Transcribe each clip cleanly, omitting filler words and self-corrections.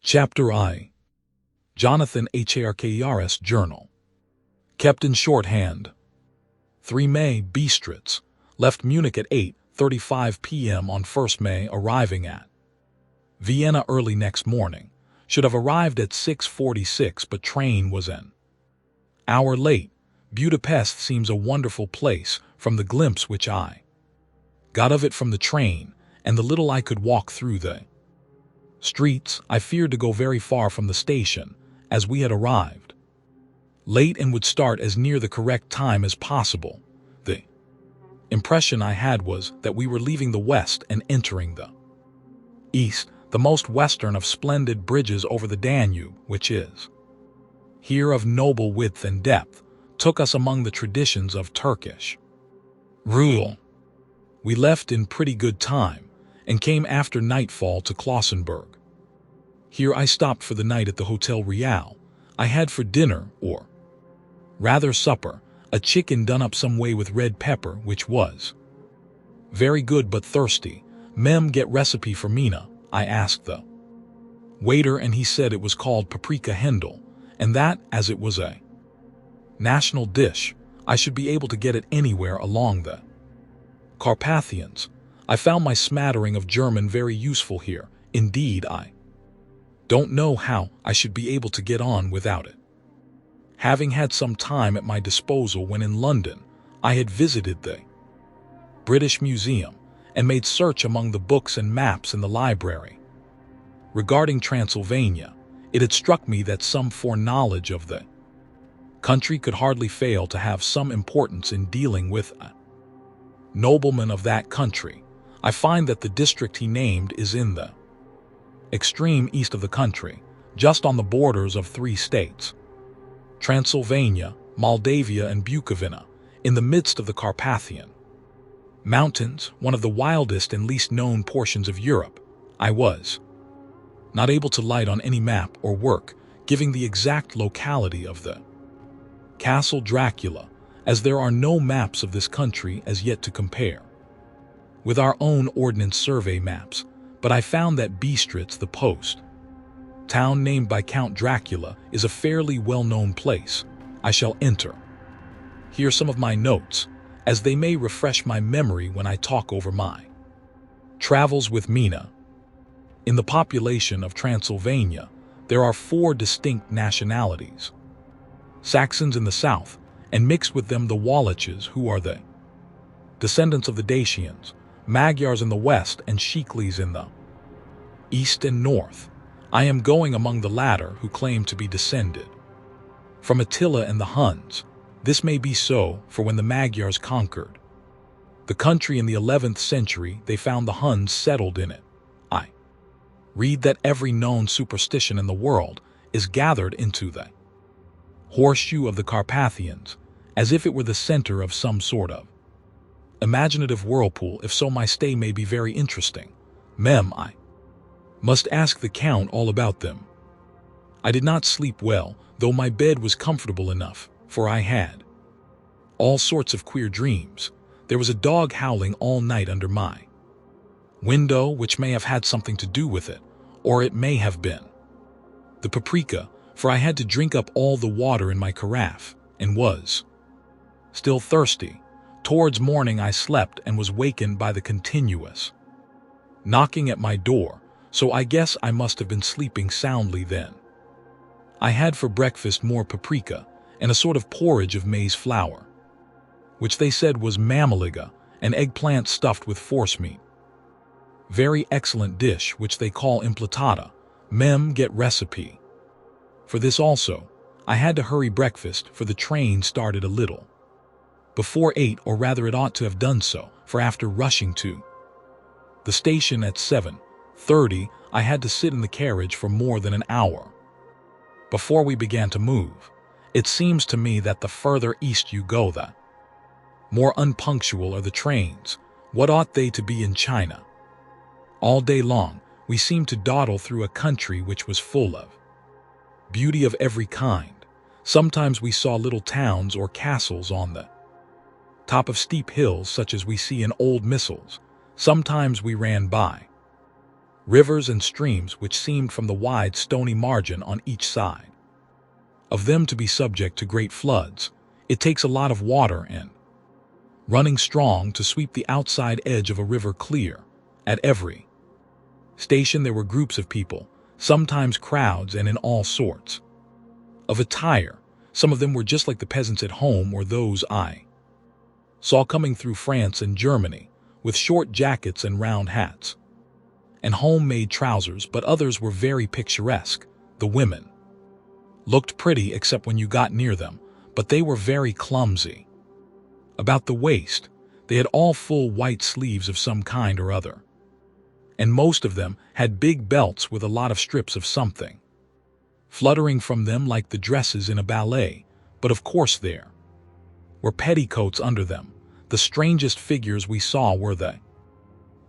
Chapter I. Jonathan Harker's Journal. Kept in shorthand. 3 May Bistritz. Left Munich at 8:35 p.m. on 1st May, arriving at Vienna early next morning. Should have arrived at 6:46, but train was an hour late. Budapest seems a wonderful place from the glimpse which I got of it from the train, and the little I could walk through the streets. I feared to go very far from the station, as we had arrived late and would start as near the correct time as possible. The impression I had was that we were leaving the west and entering the east, the most western of splendid bridges over the Danube, which is here of noble width and depth, took us among the traditions of Turkish rule. We left in pretty good time, and came after nightfall to Klausenburg. Here I stopped for the night at the Hotel Real. I had for dinner, or rather supper, a chicken done up some way with red pepper, which was very good but thirsty. Mem, get recipe for Mina, I asked the waiter, and he said it was called paprika hendel, and that, as it was a national dish, I should be able to get it anywhere along the Carpathians. I found my smattering of German very useful here. Indeed, I don't know how I should be able to get on without it. Having had some time at my disposal when in London, I had visited the British Museum and made search among the books and maps in the library. Regarding Transylvania, it had struck me that some foreknowledge of the country could hardly fail to have some importance in dealing with a nobleman of that country. I find that the district he named is in the extreme east of the country, just on the borders of 3 states, Transylvania, Moldavia, and Bukovina, in the midst of the Carpathian Mountains, one of the wildest and least known portions of Europe. I was not able to light on any map or work giving the exact locality of the Castle Dracula, as there are no maps of this country as yet to compare with our own Ordnance Survey maps, but I found that Bistritz, the post town named by Count Dracula, is a fairly well-known place. I shall enter here some of my notes, as they may refresh my memory when I talk over my travels with Mina. In the population of Transylvania, there are 4 distinct nationalities: Saxons in the south, and mixed with them the Walaches, who are the descendants of the Dacians, Magyars in the west, and Shiklis in the east and north. I am going among the latter, who claim to be descended from Attila and the Huns. This may be so, for when the Magyars conquered the country in the 11th century, they found the Huns settled in it. I read that every known superstition in the world is gathered into the horseshoe of the Carpathians, as if it were the center of some sort of imaginative whirlpool. If so, my stay may be very interesting. Mem, I must ask the Count all about them. I did not sleep well, though my bed was comfortable enough, for I had all sorts of queer dreams. There was a dog howling all night under my window, which may have had something to do with it, or it may have been the paprika, for I had to drink up all the water in my carafe, and was still thirsty. Towards morning I slept and was wakened by the continuous knocking at my door, so I guess I must have been sleeping soundly then. I had for breakfast more paprika and a sort of porridge of maize flour, which they said was mammaliga, an eggplant stuffed with forcemeat. Very excellent dish, which they call implatata. Mem, get recipe for this also. I had to hurry breakfast, for the train started a little before 8, or rather it ought to have done so, for after rushing to the station at 7:30, I had to sit in the carriage for more than an hour before we began to move. It seems to me that the further east you go, the more unpunctual are the trains. What ought they to be in China? All day long, we seemed to dawdle through a country which was full of beauty of every kind. Sometimes we saw little towns or castles on the top of steep hills, such as we see in old missals. Sometimes we ran by rivers and streams which seemed from the wide stony margin on each side. Of them to be subject to great floods, it takes a lot of water and running strong to sweep the outside edge of a river clear. At every station there were groups of people, sometimes crowds and in all sorts of attire. Some of them were just like the peasants at home or those I saw coming through France and Germany, with short jackets and round hats and homemade trousers, but others were very picturesque. The women looked pretty except when you got near them, but they were very clumsy. About the waist, they had all full white sleeves of some kind or other, and most of them had big belts with a lot of strips of something fluttering from them like the dresses in a ballet, but of course there were petticoats under them. The strangest figures we saw were the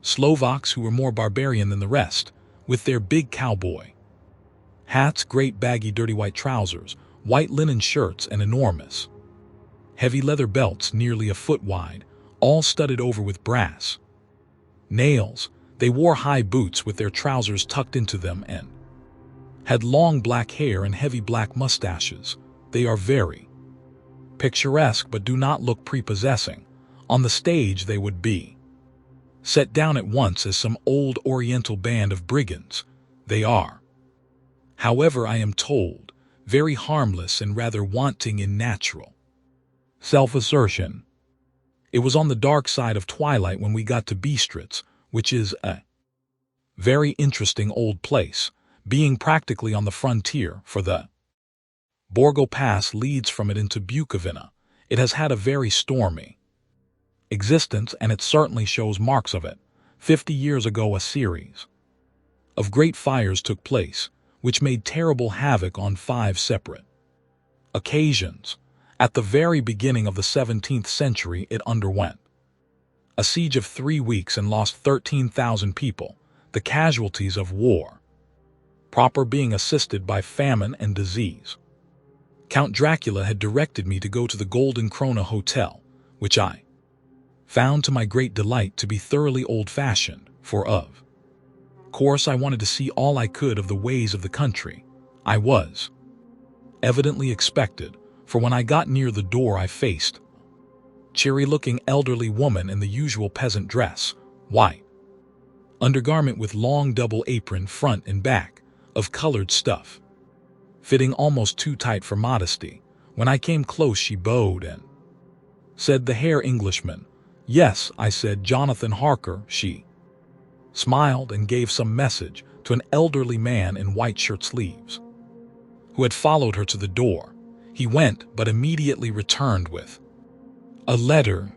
Slovaks, who were more barbarian than the rest, with their big cowboy hats, great baggy dirty white trousers, white linen shirts, and enormous heavy leather belts nearly a foot wide, all studded over with brass nails. They wore high boots with their trousers tucked into them and had long black hair and heavy black mustaches. They are very picturesque but do not look prepossessing. On the stage they would be set down at once as some old oriental band of brigands. They are, however, I am told, very harmless and rather wanting in natural self-assertion. It was on the dark side of twilight when we got to Bistritz, which is a very interesting old place, being practically on the frontier, for the Borgo Pass leads from it into Bukovina. It has had a very stormy existence, and it certainly shows marks of it. 50 years ago a series of great fires took place, which made terrible havoc on 5 separate occasions. At the very beginning of the 17th century it underwent a siege of 3 weeks and lost 13,000 people, the casualties of war proper being assisted by famine and disease. Count Dracula had directed me to go to the Golden Krone Hotel, which I found to my great delight to be thoroughly old-fashioned, for of course I wanted to see all I could of the ways of the country. I was evidently expected, for when I got near the door I faced a cheery-looking elderly woman in the usual peasant dress, white undergarment with long double apron front and back, of colored stuff, fitting almost too tight for modesty. When I came close she bowed and said, "The Herr Englishman." "Yes," I said, "Jonathan Harker." She smiled and gave some message to an elderly man in white shirt sleeves, who had followed her to the door. He went, but immediately returned with a letter.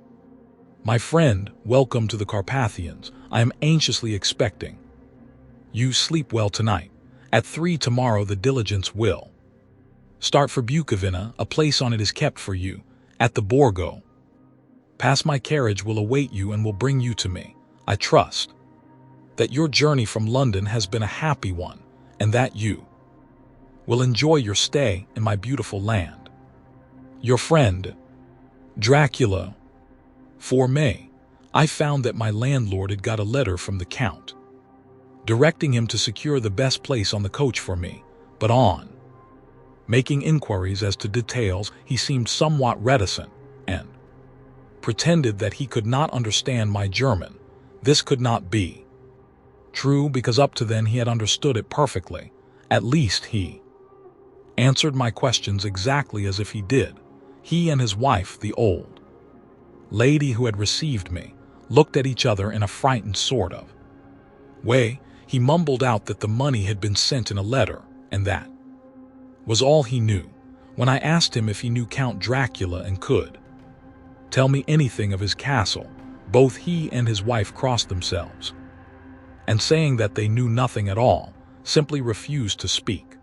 "My friend, welcome to the Carpathians. I am anxiously expecting you. Sleep well tonight. At 3 tomorrow the diligence will start for Bukovina. A place on it is kept for you at the Borgo Pass. My carriage will await you and will bring you to me. I trust that your journey from London has been a happy one, and that you will enjoy your stay in my beautiful land. Your friend, Dracula." For May, I found that my landlord had got a letter from the Count, directing him to secure the best place on the coach for me, but on making inquiries as to details he seemed somewhat reticent, and pretended that he could not understand my German. This could not be true, because up to then he had understood it perfectly. At least he answered my questions exactly as if he did. He and his wife, the old lady who had received me, looked at each other in a frightened sort of way. He mumbled out that the money had been sent in a letter, and that was all he knew. When I asked him if he knew Count Dracula and could tell me anything of his castle, both he and his wife crossed themselves, and saying that they knew nothing at all, simply refused to speak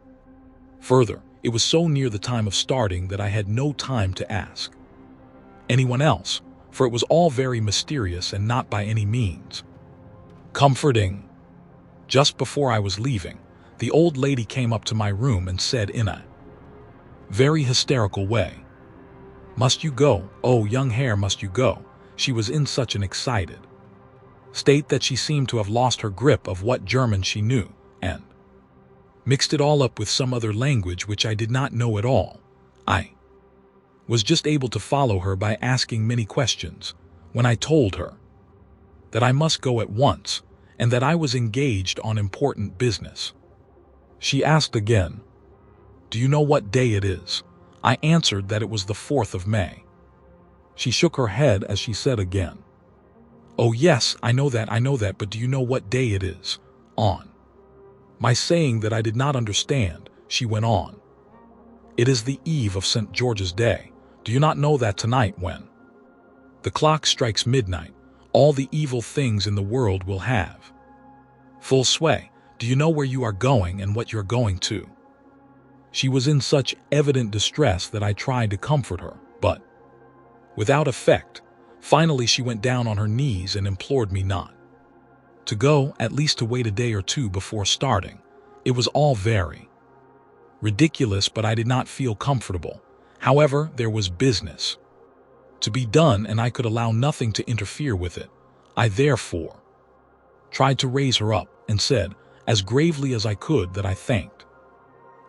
further. It was so near the time of starting that I had no time to ask anyone else, for it was all very mysterious and not by any means comforting. Just before I was leaving, the old lady came up to my room and said in a very hysterical way, "Must you go? Oh, young Herr, must you go?" She was in such an excited state that she seemed to have lost her grip of what German she knew, and mixed it all up with some other language which I did not know at all. I was just able to follow her by asking many questions when I told her that I must go at once and that I was engaged on important business. She asked again, "Do you know what day it is?" I answered that it was the 4th of May. She shook her head as she said again, "Oh yes, I know that, but do you know what day it is?" On my saying that I did not understand, she went on, "It is the eve of St. George's Day. Do you not know that tonight when the clock strikes midnight, all the evil things in the world will have full sway? Do you know where you are going and what you're going to?" She was in such evident distress that I tried to comfort her, but without effect. Finally, she went down on her knees and implored me not to go, at least to wait a day or two before starting. It was all very ridiculous, but I did not feel comfortable. However, there was business to be done, and I could allow nothing to interfere with it. I therefore tried to raise her up and said, as gravely as I could, that I thanked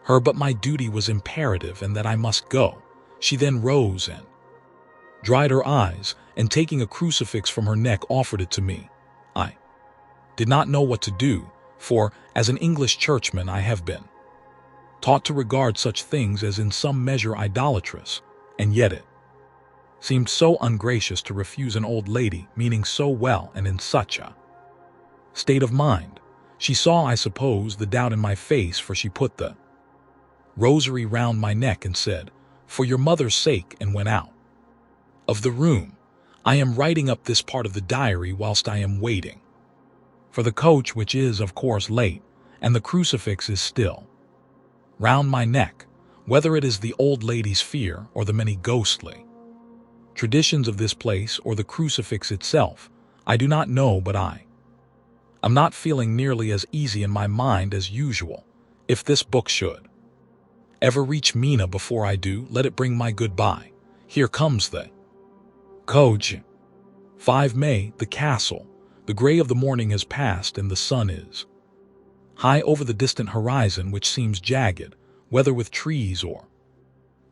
her, but my duty was imperative and that I must go. She then rose and dried her eyes, and taking a crucifix from her neck offered it to me. I did not know what to do, for as an English churchman I have been taught to regard such things as in some measure idolatrous, and yet it seemed so ungracious to refuse an old lady meaning so well and in such a state of mind. She saw, I suppose, the doubt in my face, for she put the rosary round my neck and said, "For your mother's sake," and went out of the room. I am writing up this part of the diary whilst I am waiting for the coach, which is, of course, late, and the crucifix is still round my neck. Whether it is the old lady's fear, or the many ghostly traditions of this place, or the crucifix itself, I do not know, but I am not feeling nearly as easy in my mind as usual. If this book should ever reach Mina before I do, let it bring my goodbye. Here comes the coach. 5 May, the castle. The gray of the morning has passed, and the sun is high over the distant horizon, which seems jagged, whether with trees or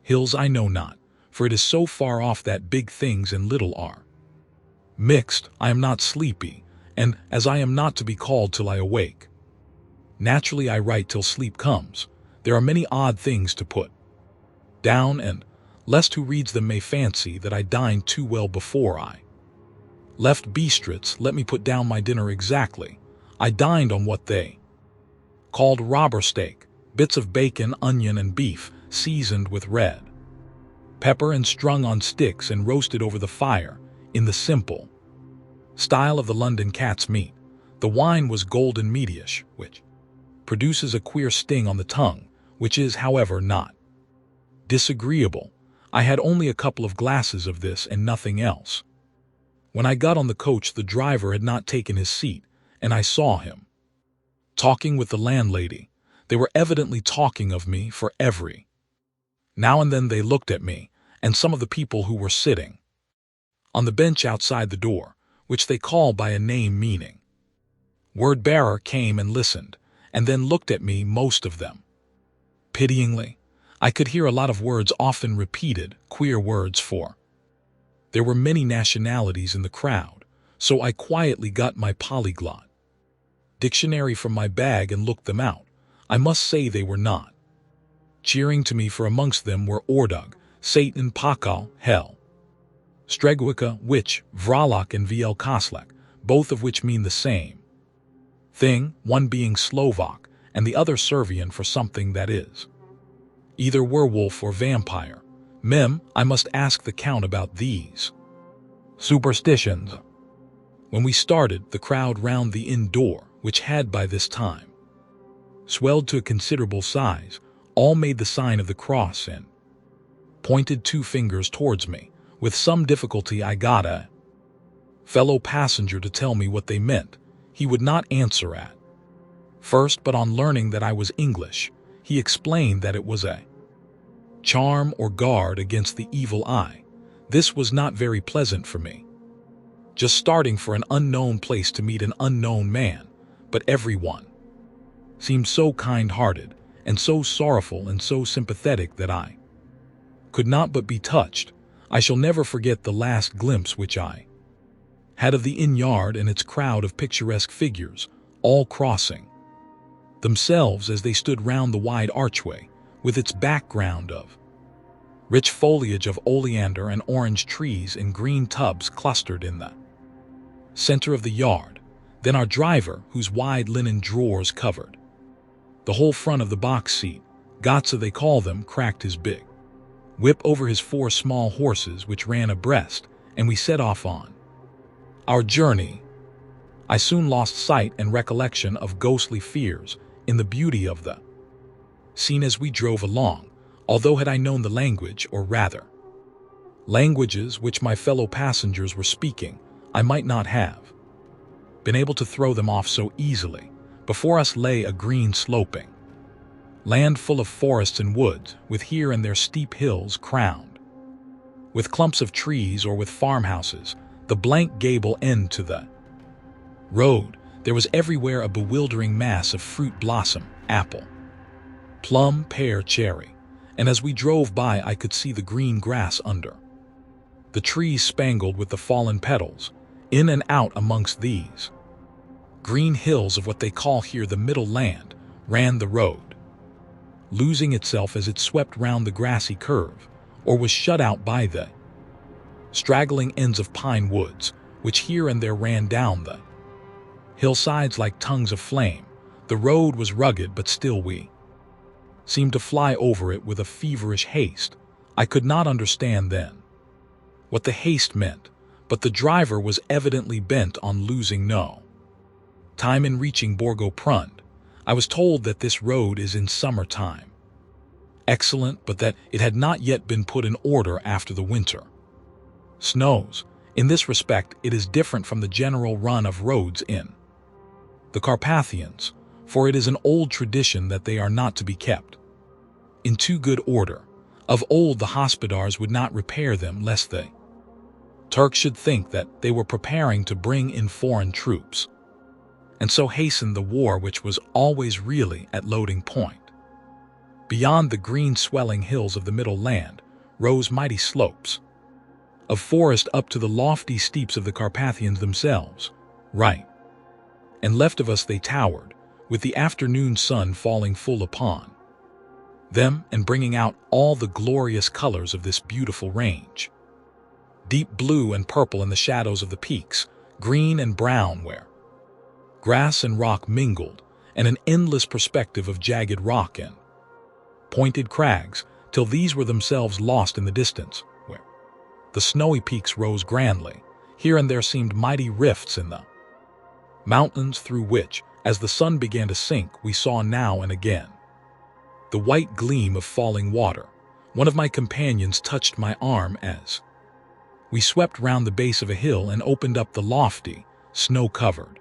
hills I know not, for it is so far off that big things and little are mixed. I am not sleepy, and as I am not to be called till I awake, naturally I write till sleep comes. There are many odd things to put down, and lest who reads them may fancy that I dined too well before I left Bistritz, let me put down my dinner exactly. I dined on what they called robber steak, bits of bacon, onion, and beef, seasoned with red pepper and strung on sticks and roasted over the fire, in the simple style of the London cat's meat. The wine was golden meatish, which produces a queer sting on the tongue, which is, however, not disagreeable. I had only a couple of glasses of this and nothing else. When I got on the coach, the driver had not taken his seat, and I saw him talking with the landlady. They were evidently talking of me, for every now and then they looked at me and some of the people who were sitting on the bench outside the door, which they call by a name meaning word bearer, came and listened, and then looked at me, most of them pityingly. I could hear a lot of words often repeated, queer words, for there were many nationalities in the crowd, so I quietly got my polyglot dictionary from my bag and looked them out. I must say they were not cheering to me, for amongst them were Ordug, Satan, Pakal, Hell, Stregwika, Witch, Vralak, and VL Koslek, both of which mean the same thing, one being Slovak and the other Servian for something that is either werewolf or vampire. I must ask the Count about these superstitions. When we started, the crowd round the inn door, which had by this time swelled to a considerable size, all made the sign of the cross and pointed 2 fingers towards me. With some difficulty I got a fellow passenger to tell me what they meant. He would not answer at first, but on learning that I was English, he explained that it was a charm or guard against the evil eye. This was not very pleasant for me. just starting for an unknown place to meet an unknown man, but everyone seemed so kind-hearted and so sorrowful and so sympathetic that I could not but be touched. I shall never forget the last glimpse which I had of the inn yard and its crowd of picturesque figures, all crossing themselves as they stood round the wide archway, with its background of rich foliage of oleander and orange trees in green tubs clustered in the center of the yard. Then our driver, whose wide linen drawers covered the whole front of the box seat, Gothic they call them, cracked his big whip over his 4 small horses which ran abreast, and we set off on our journey. I soon lost sight and recollection of ghostly fears in the beauty of the scene as we drove along, although had I known the language, or rather languages which my fellow passengers were speaking, I might not have been able to throw them off so easily. Before us lay a green sloping land full of forests and woods, with here and there steep hills crowned with clumps of trees or with farmhouses. The blank gable end to the road, there was everywhere a bewildering mass of fruit blossom, apple, plum, pear, cherry, and as we drove by I could see the green grass under the trees spangled with the fallen petals. In and out amongst these green hills of what they call here the middle land ran the road, losing itself as it swept round the grassy curve, or was shut out by the straggling ends of pine woods, which here and there ran down the hillsides like tongues of flame. The road was rugged, but still we seemed to fly over it with a feverish haste. I could not understand then what the haste meant, but the driver was evidently bent on losing no time in reaching Borgo-Prund. I was told that this road is in summer-time excellent, but that it had not yet been put in order after the winter snows. In this respect, it is different from the general run of roads in the Carpathians, for it is an old tradition that they are not to be kept in too good order. Of old the hospodars would not repair them lest the Turks should think that they were preparing to bring in foreign troops, and so hasten the war which was always really at loading point. Beyond the green swelling hills of the middle land rose mighty slopes of forest up to the lofty steeps of the Carpathians themselves. Right and left of us they towered, with the afternoon sun falling full upon them and bringing out all the glorious colors of this beautiful range. Deep blue and purple in the shadows of the peaks, green and brown where grass and rock mingled, and an endless perspective of jagged rock and pointed crags, till these were themselves lost in the distance, where the snowy peaks rose grandly. Here and there seemed mighty rifts in the mountains, through which, as the sun began to sink, we saw now and again the white gleam of falling water. One of my companions touched my arm as we swept round the base of a hill and opened up the lofty, snow-covered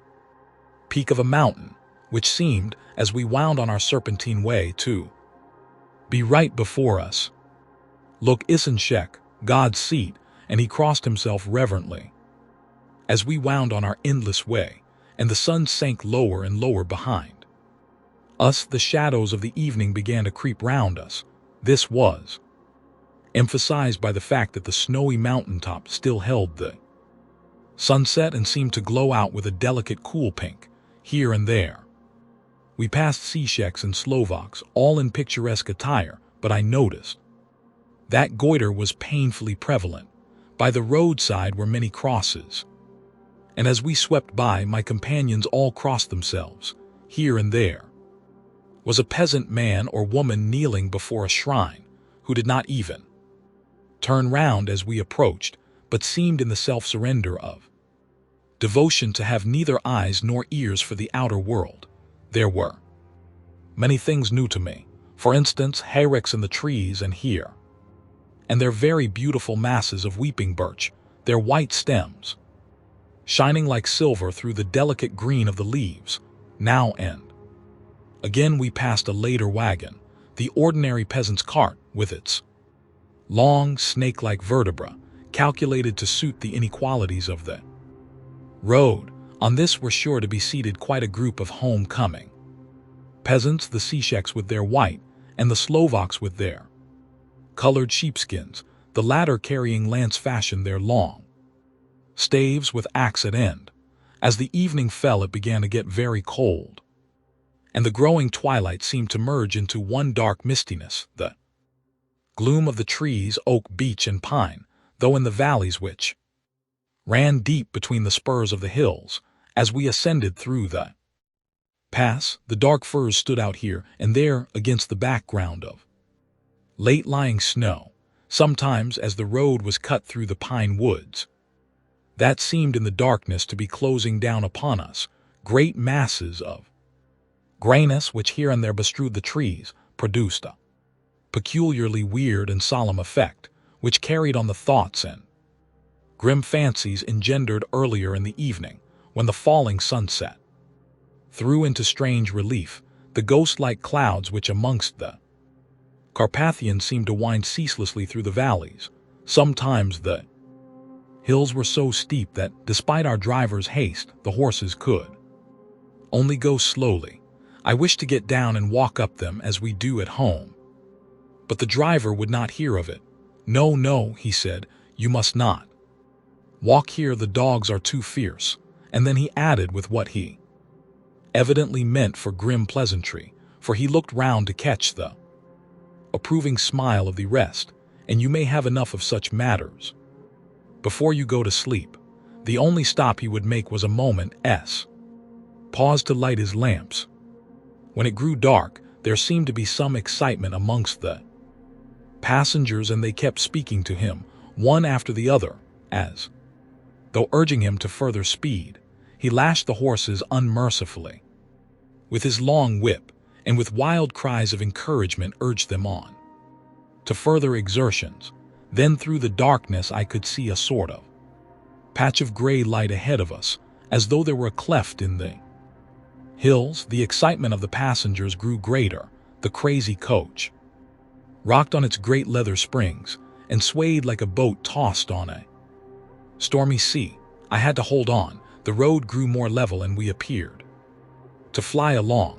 peak of a mountain, which seemed, as we wound on our serpentine way, to be right before us. Look, Isenshek, God's seat, and he crossed himself reverently. As we wound on our endless way, and the sun sank lower and lower behind us, the shadows of the evening began to creep round us. This was emphasized by the fact that the snowy mountaintop still held the sunset and seemed to glow out with a delicate cool pink. Here and there we passed Czechs and Slovaks, all in picturesque attire, but I noticed that goiter was painfully prevalent. By the roadside were many crosses, and as we swept by, my companions all crossed themselves. Here and there was a peasant man or woman kneeling before a shrine, who did not even turn round as we approached, but seemed in the self-surrender of devotion to have neither eyes nor ears for the outer world. There were many things new to me, for instance, hayricks in the trees and here, and their very beautiful masses of weeping birch, their white stems shining like silver through the delicate green of the leaves. Now and again we passed a later wagon, the ordinary peasant's cart, with its long, snake-like vertebra, calculated to suit the inequalities of the road. On this were sure to be seated quite a group of homecoming peasants, the Czechs with their white, and the Slovaks with their colored sheepskins, the latter carrying lance-fashion their long staves with axe at end. As the evening fell, it began to get very cold, and the growing twilight seemed to merge into one dark mistiness, the gloom of the trees, oak, beech, and pine, though in the valleys which ran deep between the spurs of the hills. As we ascended through the pass, the dark firs stood out here and there against the background of late-lying snow, sometimes as the road was cut through the pine woods that seemed in the darkness to be closing down upon us. Great masses of grayness which here and there bestrewed the trees produced a peculiarly weird and solemn effect, which carried on the thoughts and grim fancies engendered earlier in the evening, when the falling sunset threw into strange relief the ghost-like clouds which amongst the Carpathians seemed to wind ceaselessly through the valleys. Sometimes the hills were so steep that, despite our driver's haste, the horses could only go slowly. I wished to get down and walk up them as we do at home, but the driver would not hear of it. "No, no," he said, "you must not walk here, the dogs are too fierce." And then he added with what he evidently meant for grim pleasantry, for he looked round to catch the approving smile of the rest, "And you may have enough of such matters before you go to sleep." The only stop he would make was a moment's pause to light his lamps. When it grew dark, there seemed to be some excitement amongst the passengers, and they kept speaking to him, one after the other, as though urging him to further speed. He lashed the horses unmercifully with his long whip, and with wild cries of encouragement urged them on to further exertions. Then through the darkness I could see a sort of patch of gray light ahead of us, as though there were a cleft in the hills. The excitement of the passengers grew greater. The crazy coach rocked on its great leather springs and swayed like a boat tossed on a stormy sea. I had to hold on. The road grew more level and we appeared to fly along.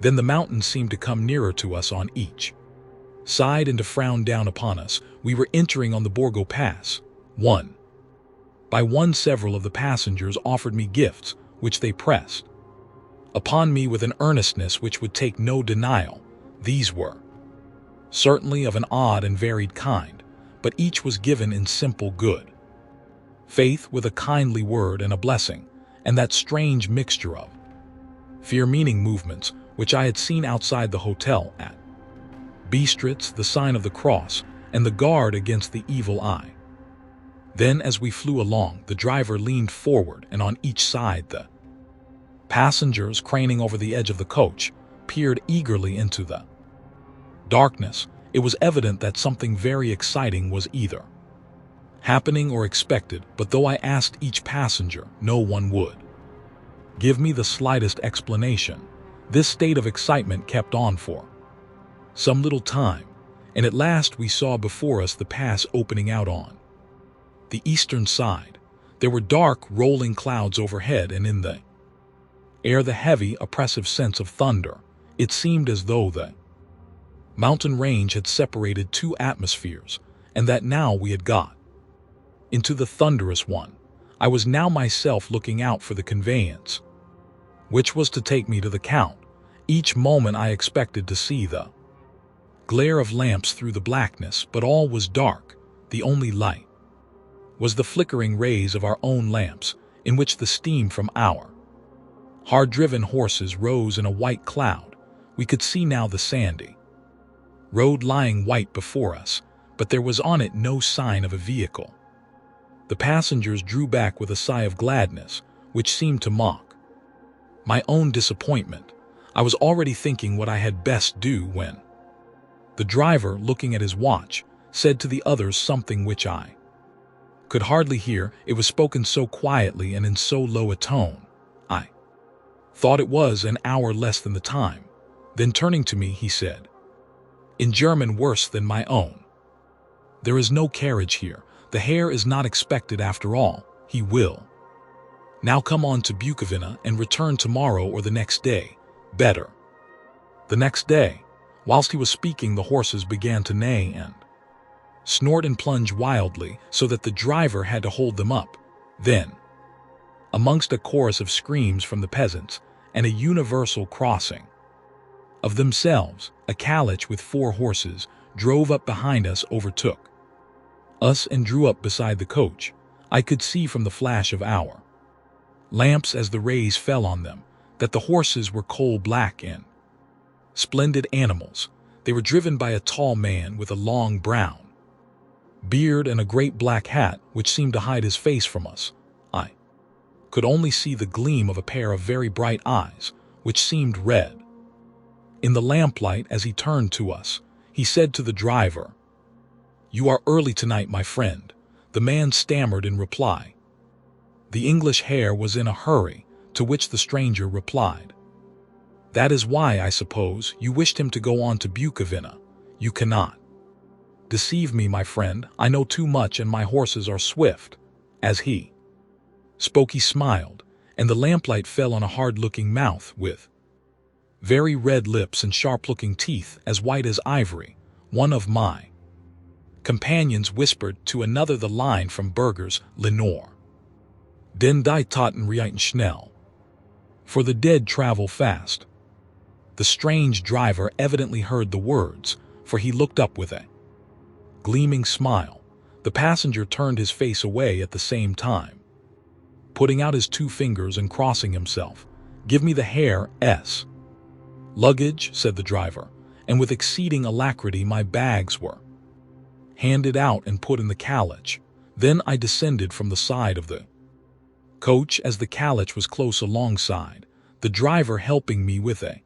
Then the mountains seemed to come nearer to us on each side and to frown down upon us. We were entering on the Borgo Pass. One by one several of the passengers offered me gifts, which they pressed upon me with an earnestness which would take no denial. These were certainly of an odd and varied kind, but each was given in simple good faith, with a kindly word and a blessing, and that strange mixture of fear-meaning movements which I had seen outside the hotel at Bistritz, the sign of the cross, and the guard against the evil eye. Then, as we flew along, the driver leaned forward, and on each side the passengers, craning over the edge of the coach, peered eagerly into the darkness. It was evident that something very exciting was either happening or expected, but though I asked each passenger, no one would give me the slightest explanation. This state of excitement kept on for some little time, and at last we saw before us the pass opening out on the eastern side. There were dark, rolling clouds overhead, and in the air the heavy, oppressive sense of thunder. It seemed as though the mountain range had separated two atmospheres, and that now we had got into the thunderous one. I was now myself looking out for the conveyance which was to take me to the Count. Each moment I expected to see the glare of lamps through the blackness, but all was dark. The only light was the flickering rays of our own lamps, in which the steam from our hard-driven horses rose in a white cloud. We could see now the sandy road lying white before us, but there was on it no sign of a vehicle. The passengers drew back with a sigh of gladness, which seemed to mock my own disappointment. I was already thinking what I had best do when the driver, looking at his watch, said to the others something which I could hardly hear. It was spoken so quietly and in so low a tone, I thought it was an hour less than the time. Then turning to me, he said, in German worse than my own, "There is no carriage here. The Herr is not expected after all. He will Now come on to Bukovina and return tomorrow or the next day. Better." The next day, whilst he was speaking, the horses began to neigh and snort and plunge wildly, so that the driver had to hold them up. Then, amongst a chorus of screams from the peasants and a universal crossing of themselves, a caliche with 4 horses drove up behind us, overtook us, and drew up beside the coach. I could see from the flash of our lamps as the rays fell on them that the horses were coal-black and splendid animals. They were driven by a tall man with a long brown beard and a great black hat which seemed to hide his face from us. I could only see the gleam of a pair of very bright eyes, which seemed red. In the lamplight, as he turned to us, he said to the driver, "You are early tonight, my friend." The man stammered in reply. The English hare was in a hurry, to which the stranger replied, "That is why, I suppose, you wished him to go on to Bukovina. You cannot deceive me, my friend. I know too much, and my horses are swift." As he spoke, he smiled, and the lamplight fell on a hard-looking mouth with very red lips and sharp-looking teeth as white as ivory. One of my companions whispered to another the line from Berger's Lenore: "Den die Toten reiten schnell," for the dead travel fast. The strange driver evidently heard the words, for he looked up with a gleaming smile. The passenger turned his face away at the same time, putting out his 2 fingers and crossing himself. "Give me the hare's luggage," said the driver, and with exceeding alacrity my bags were handed out and put in the caliche. Then I descended from the side of the coach as the caliche was close alongside, the driver helping me with a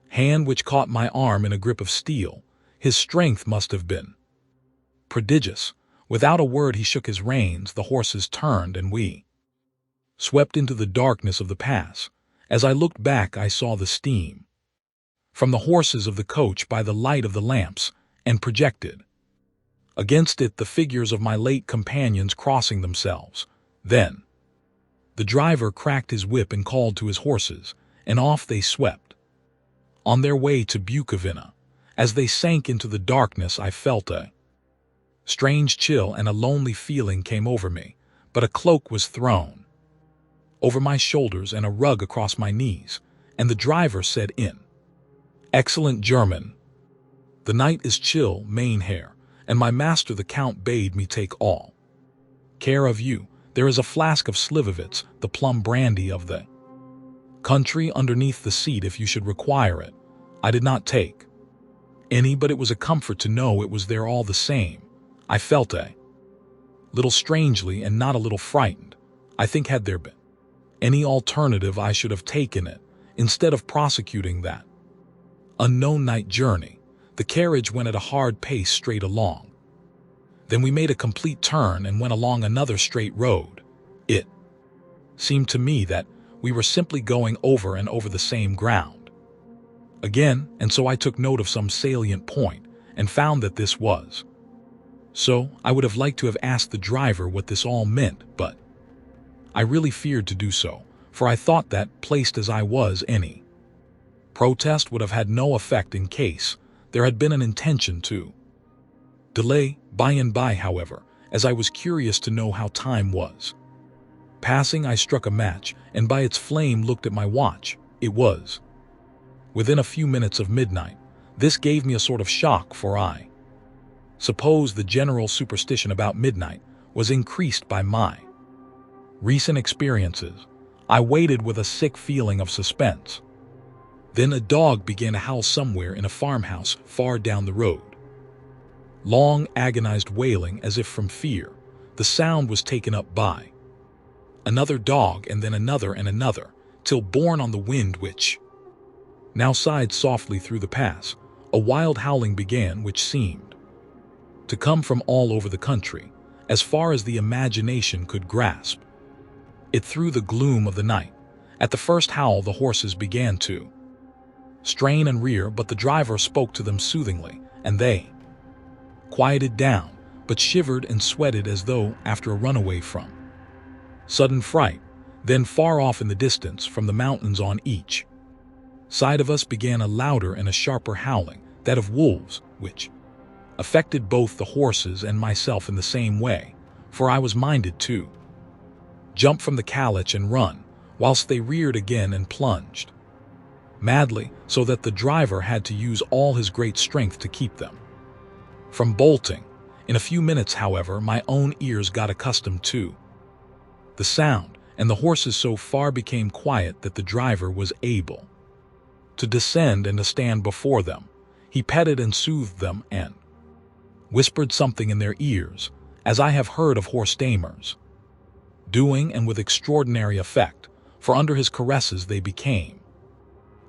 hand which caught my arm in a grip of steel. His strength must have been prodigious. Without a word he shook his reins, the horses turned, and we swept into the darkness of the pass. As I looked back, I saw the steam from the horses of the coach by the light of the lamps, and projected against it the figures of my late companions crossing themselves. Then the driver cracked his whip and called to his horses, and off they swept on their way to Bukovina. As they sank into the darkness, I felt a strange chill, and a lonely feeling came over me, but a cloak was thrown over my shoulders and a rug across my knees, and the driver said in excellent German, "The night is chill, Mainherr, and my master the Count bade me take all care of you. There is a flask of Slivovitz, the plum brandy of the country, underneath the seat if you should require it." I did not take any, but it was a comfort to know it was there all the same. I felt a little strangely and not a little frightened. I think had there been any alternative I should have taken it, instead of prosecuting that unknown night journey. The carriage went at a hard pace straight along. Then we made a complete turn and went along another straight road. It seemed to me that we were simply going over and over the same ground again, and so I took note of some salient point and found that this was so. I would have liked to have asked the driver what this all meant, but I really feared to do so, for I thought that, placed as I was, any protest would have had no effect in case there had been an intention to delay. By and by, however, as I was curious to know how time was passing, I struck a match, and by its flame looked at my watch. It was within a few minutes of midnight. This gave me a sort of shock, for I suppose the general superstition about midnight was increased by my recent experiences. I waited with a sick feeling of suspense. Then a dog began to howl somewhere in a farmhouse far down the road. Long, agonized wailing as if from fear. The sound was taken up by another dog, and then another and another, till borne on the wind which now sighed softly through the pass, a wild howling began which seemed to come from all over the country, as far as the imagination could grasp it through the gloom of the night. At the first howl the horses began to strain and rear, but the driver spoke to them soothingly, and they quieted down, but shivered and sweated as though after a runaway from sudden fright. Then far off in the distance, from the mountains on each side of us, began a louder and a sharper howling, that of wolves, which affected both the horses and myself in the same way, for I was minded to jump from the calich and run, whilst they reared again and plunged madly, so that the driver had to use all his great strength to keep them from bolting. In a few minutes, however, my own ears got accustomed to the sound, and the horses so far became quiet that the driver was able to descend and to stand before them. He petted and soothed them and whispered something in their ears, as I have heard of horse tamers doing, and with extraordinary effect, for under his caresses they became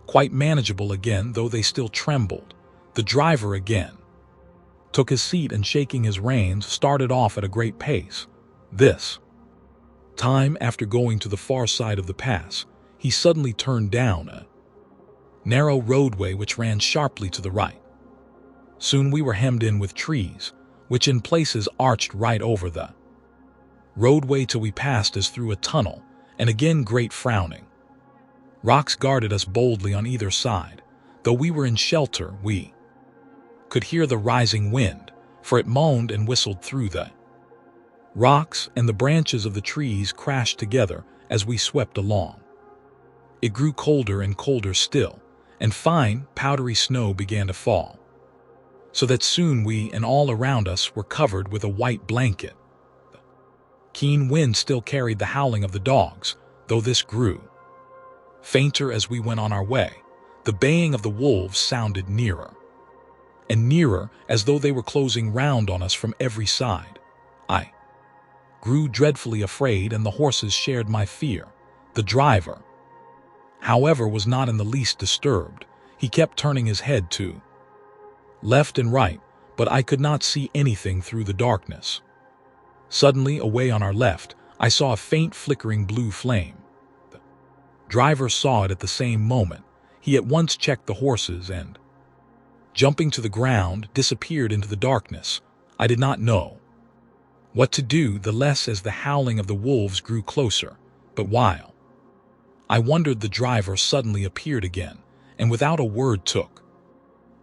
quite manageable again, though they still trembled. The driver again took his seat and, shaking his reins, started off at a great pace. This time, after going to the far side of the pass, he suddenly turned down a narrow roadway which ran sharply to the right. Soon we were hemmed in with trees, which in places arched right over the roadway till we passed as through a tunnel, and again great frowning rocks guarded us boldly on either side. Though we were in shelter, we could hear the rising wind, for it moaned and whistled through the rocks, and the branches of the trees crashed together as we swept along. It grew colder and colder still, and fine, powdery snow began to fall, so that soon we and all around us were covered with a white blanket. The keen wind still carried the howling of the dogs, though this grew fainter as we went on our way. The baying of the wolves sounded nearer and nearer, as though they were closing round on us from every side. I grew dreadfully afraid, and the horses shared my fear. The driver, however, was not in the least disturbed. He kept turning his head to left and right, but I could not see anything through the darkness. Suddenly, away on our left, I saw a faint flickering blue flame. The driver saw it at the same moment. He at once checked the horses and, jumping to the ground, disappeared into the darkness. I did not know what to do, the less as the howling of the wolves grew closer. But while I wondered, the driver suddenly appeared again, and without a word took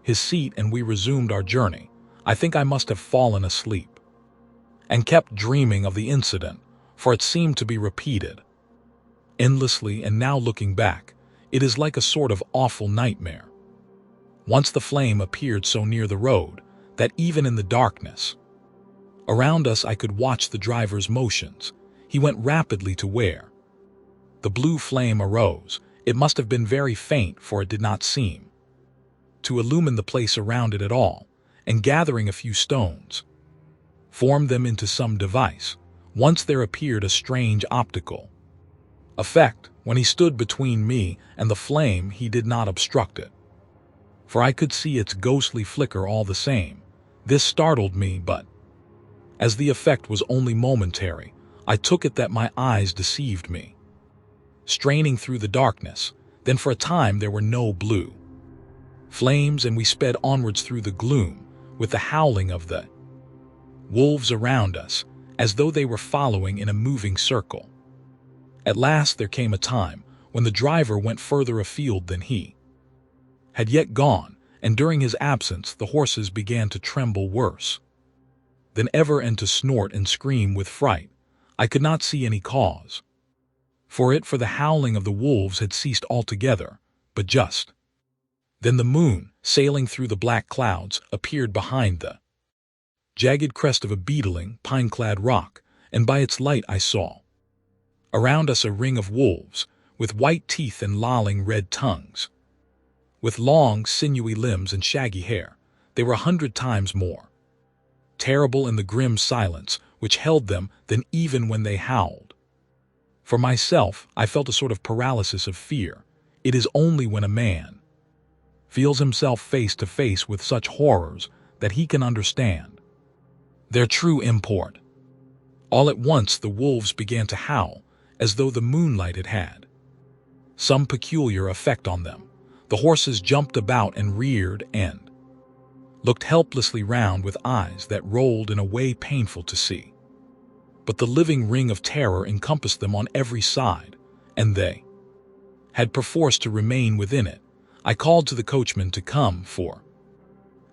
his seat, and we resumed our journey. I think I must have fallen asleep and kept dreaming of the incident, for it seemed to be repeated endlessly, and now looking back, it is like a sort of awful nightmare. Once the flame appeared so near the road that even in the darkness around us I could watch the driver's motions. He went rapidly to where the blue flame arose. It must have been very faint, for it did not seem to illumine the place around it at all, and gathering a few stones, formed them into some device. Once there appeared a strange optical effect. When he stood between me and the flame, he did not obstruct it, for I could see its ghostly flicker all the same. This startled me, but as the effect was only momentary, I took it that my eyes deceived me. Straining through the darkness, then for a time there were no blue flames, and we sped onwards through the gloom, with the howling of the wolves around us, as though they were following in a moving circle. At last there came a time when the driver went further afield than he had yet gone, and during his absence the horses began to tremble worse than ever, and to snort and scream with fright. I could not see any cause for the howling of the wolves had ceased altogether, but just then the moon, sailing through the black clouds, appeared behind the jagged crest of a beetling, pine-clad rock, and by its light I saw around us a ring of wolves, with white teeth and lolling red tongues, with long, sinewy limbs and shaggy hair. They were 100 times more terrible in the grim silence which held them than even when they howled. For myself, I felt a sort of paralysis of fear. It is only when a man feels himself face to face with such horrors that he can understand their true import. All at once the wolves began to howl, as though the moonlight had had some peculiar effect on them. The horses jumped about and reared and looked helplessly round with eyes that rolled in a way painful to see. But the living ring of terror encompassed them on every side. and they had perforce to remain within it. I called to the coachman to come, for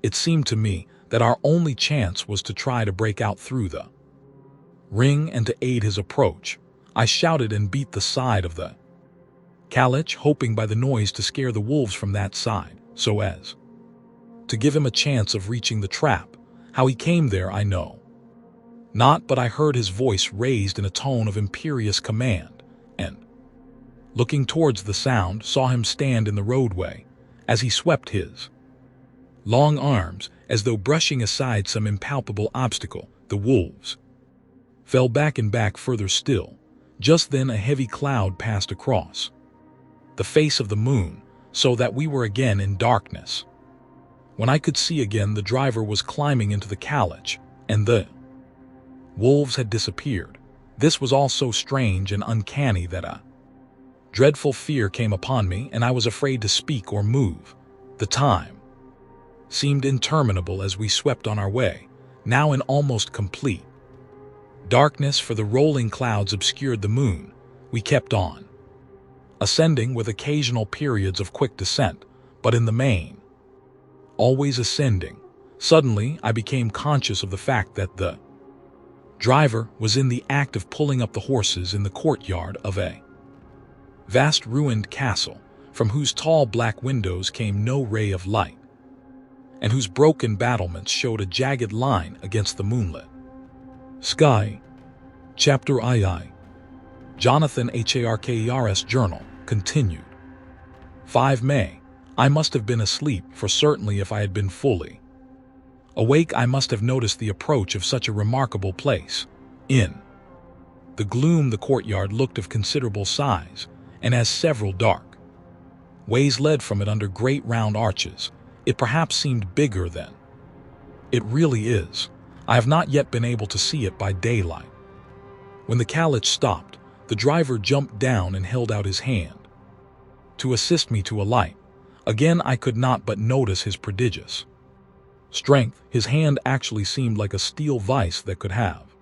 it seemed to me that our only chance was to try to break out through the ring, and to aid his approach, I shouted and beat the side of the calich, hoping by the noise to scare the wolves from that side, so as to give him a chance of reaching the trap. How he came there I know not, but I heard his voice raised in a tone of imperious command, and, looking towards the sound, saw him stand in the roadway as he swept his long arms as though brushing aside some impalpable obstacle. The wolves fell back and back further still. Just then a heavy cloud passed across the face of the moon, so that we were again in darkness. When I could see again, the driver was climbing into the calich, and the wolves had disappeared. This was all so strange and uncanny that a dreadful fear came upon me, and I was afraid to speak or move. The time seemed interminable as we swept on our way, now in almost complete darkness, for the rolling clouds obscured the moon. We kept on, ascending with occasional periods of quick descent, but in the main, always ascending. Suddenly, I became conscious of the fact that the driver was in the act of pulling up the horses in the courtyard of a vast ruined castle, from whose tall black windows came no ray of light, and whose broken battlements showed a jagged line against the moonlit sky. Chapter II. Jonathan Harker's journal continued. 5 May. I must have been asleep, for certainly if I had been fully awake I must have noticed the approach of such a remarkable place. In the gloom the courtyard looked of considerable size, and as several dark ways led from it under great round arches, it perhaps seemed bigger than it really is. I have not yet been able to see it by daylight. When the calich stopped, the driver jumped down and held out his hand to assist me to alight. Again I could not but notice his prodigious strength. His hand actually seemed like a steel vice that could have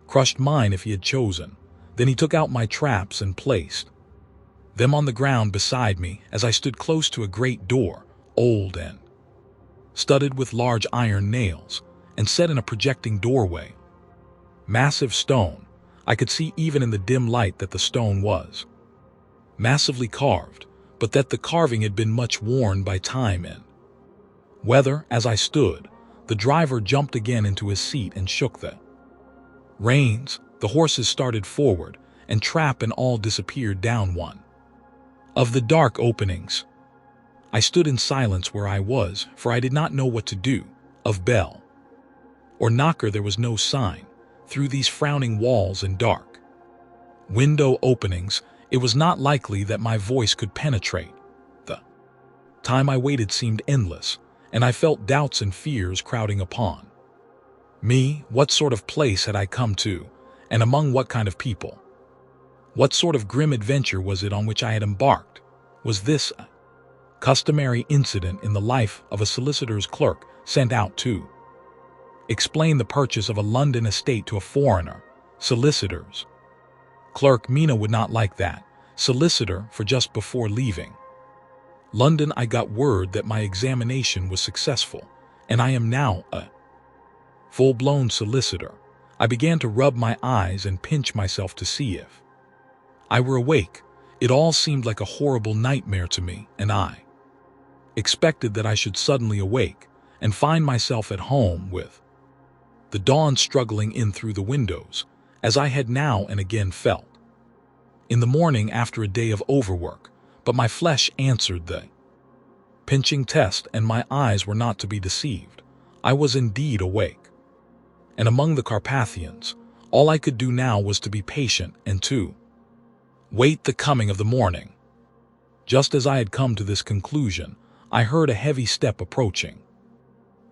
crushed mine if he had chosen. Then he took out my traps and placed them on the ground beside me as I stood close to a great door, old and studded with large iron nails, and set in a projecting doorway. Massive stone. I could see even in the dim light that the stone was massively carved, but that the carving had been much worn by time and weather. As I stood, the driver jumped again into his seat and shook the reins. The horses started forward, and trap and all disappeared down one of the dark openings. I stood in silence where I was, for I did not know what to do. Of bell or knocker there was no sign. Through these frowning walls and dark window openings, it was not likely that my voice could penetrate. The time I waited seemed endless, and I felt doubts and fears crowding upon me. What sort of place had I come to, and among what kind of people? What sort of grim adventure was it on which I had embarked? Was this a customary incident in the life of a solicitor's clerk sent out to explain the purchase of a London estate to a foreigner? Solicitor's clerk, Mina would not like that. Solicitor, for just before leaving London I got word that my examination was successful, and I am now a full-blown solicitor. I began to rub my eyes and pinch myself to see if I were awake. It all seemed like a horrible nightmare to me, and I expected that I should suddenly awake and find myself at home with the dawn struggling in through the windows, as I had now and again felt in the morning after a day of overwork. But my flesh answered the pinching test, and my eyes were not to be deceived. I was indeed awake, and among the Carpathians. All I could do now was to be patient and to wait the coming of the morning. Just as I had come to this conclusion, I heard a heavy step approaching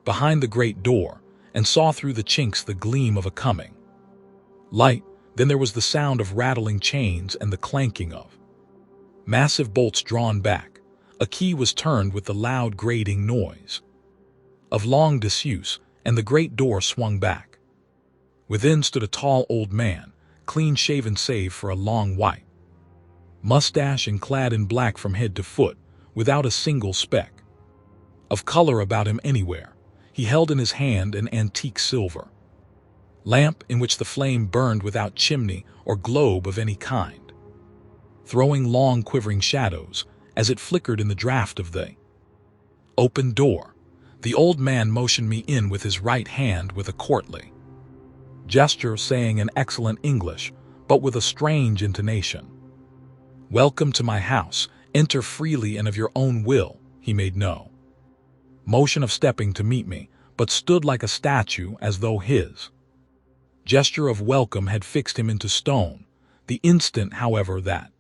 behind the great door, and saw through the chinks the gleam of a coming light. Then there was the sound of rattling chains and the clanking of massive bolts drawn back. A key was turned with the loud grating noise of long disuse, and the great door swung back. Within stood a tall old man, clean-shaven save for a long white mustache and clad in black from head to foot, without a single speck of color about him anywhere. He held in his hand an antique silver lamp in which the flame burned without chimney or globe of any kind, throwing long quivering shadows as it flickered in the draught of the open door. The old man motioned me in with his right hand with a courtly gesture, saying in excellent English, but with a strange intonation, "Welcome to my house. Enter freely and of your own will." He made no motion of stepping to meet me, but stood like a statue as though his gesture of welcome had fixed him into stone. The instant, however, that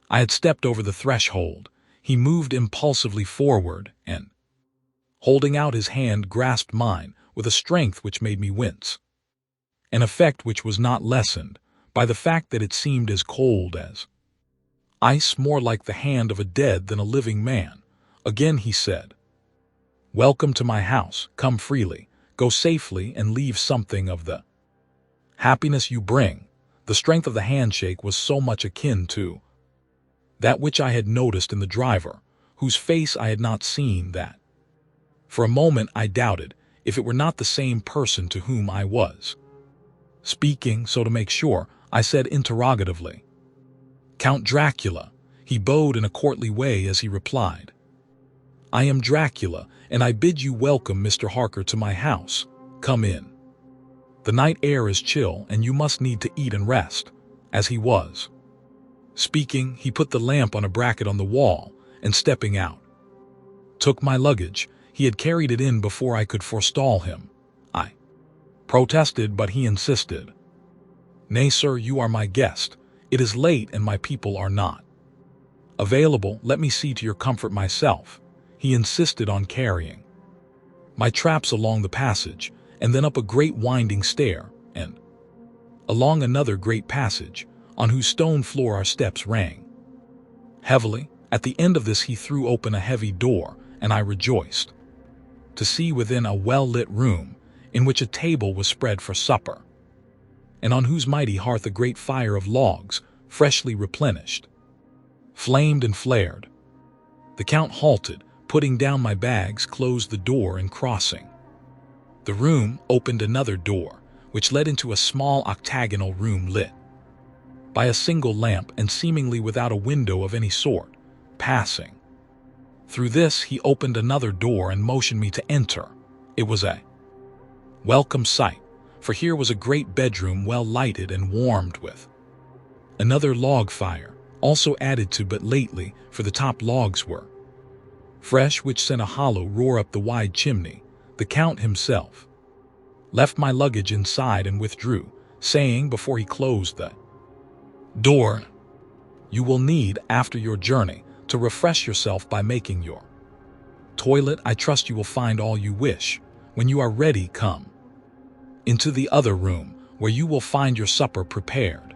I had stepped over the threshold, he moved impulsively forward and, holding out his hand, grasped mine with a strength which made me wince, an effect which was not lessened by the fact that it seemed as cold as ice, more like the hand of a dead than a living man. Again he said, "Welcome to my house. Come freely, go safely, and leave something of the happiness you bring." The strength of the handshake was so much akin to that which I had noticed in the driver, whose face I had not seen, that for a moment I doubted if it were not the same person to whom I was speaking. So to make sure, I said interrogatively, "Count Dracula?" He bowed in a courtly way as he replied, "I am Dracula, and I bid you welcome, Mr. Harker, to my house. Come in. The night air is chill, and you must need to eat and rest." As he was speaking, he put the lamp on a bracket on the wall, and stepping out, took my luggage. He had carried it in before I could forestall him. I protested, but he insisted, "Nay, sir, you are my guest. It is late and my people are not available. Let me see to your comfort myself." He insisted on carrying my traps along the passage, and then up a great winding stair, and along another great passage, on whose stone floor our steps rang heavily. At the end of this he threw open a heavy door, and I rejoiced to see within a well-lit room, in which a table was spread for supper, and on whose mighty hearth a great fire of logs, freshly replenished, flamed and flared. The Count halted, putting down my bags, closed the door, and crossing the room, opened another door, which led into a small octagonal room lit by a single lamp and seemingly without a window of any sort. Passing through this, he opened another door and motioned me to enter. It was a welcome sight, for here was a great bedroom well lighted and warmed with another log fire, also added to but lately, for the top logs were fresh, which sent a hollow roar up the wide chimney. The Count himself left my luggage inside and withdrew, saying before he closed the door, "You will need, after your journey, to refresh yourself by making your toilet. I trust you will find all you wish. When you are ready, come into the other room, where you will find your supper prepared."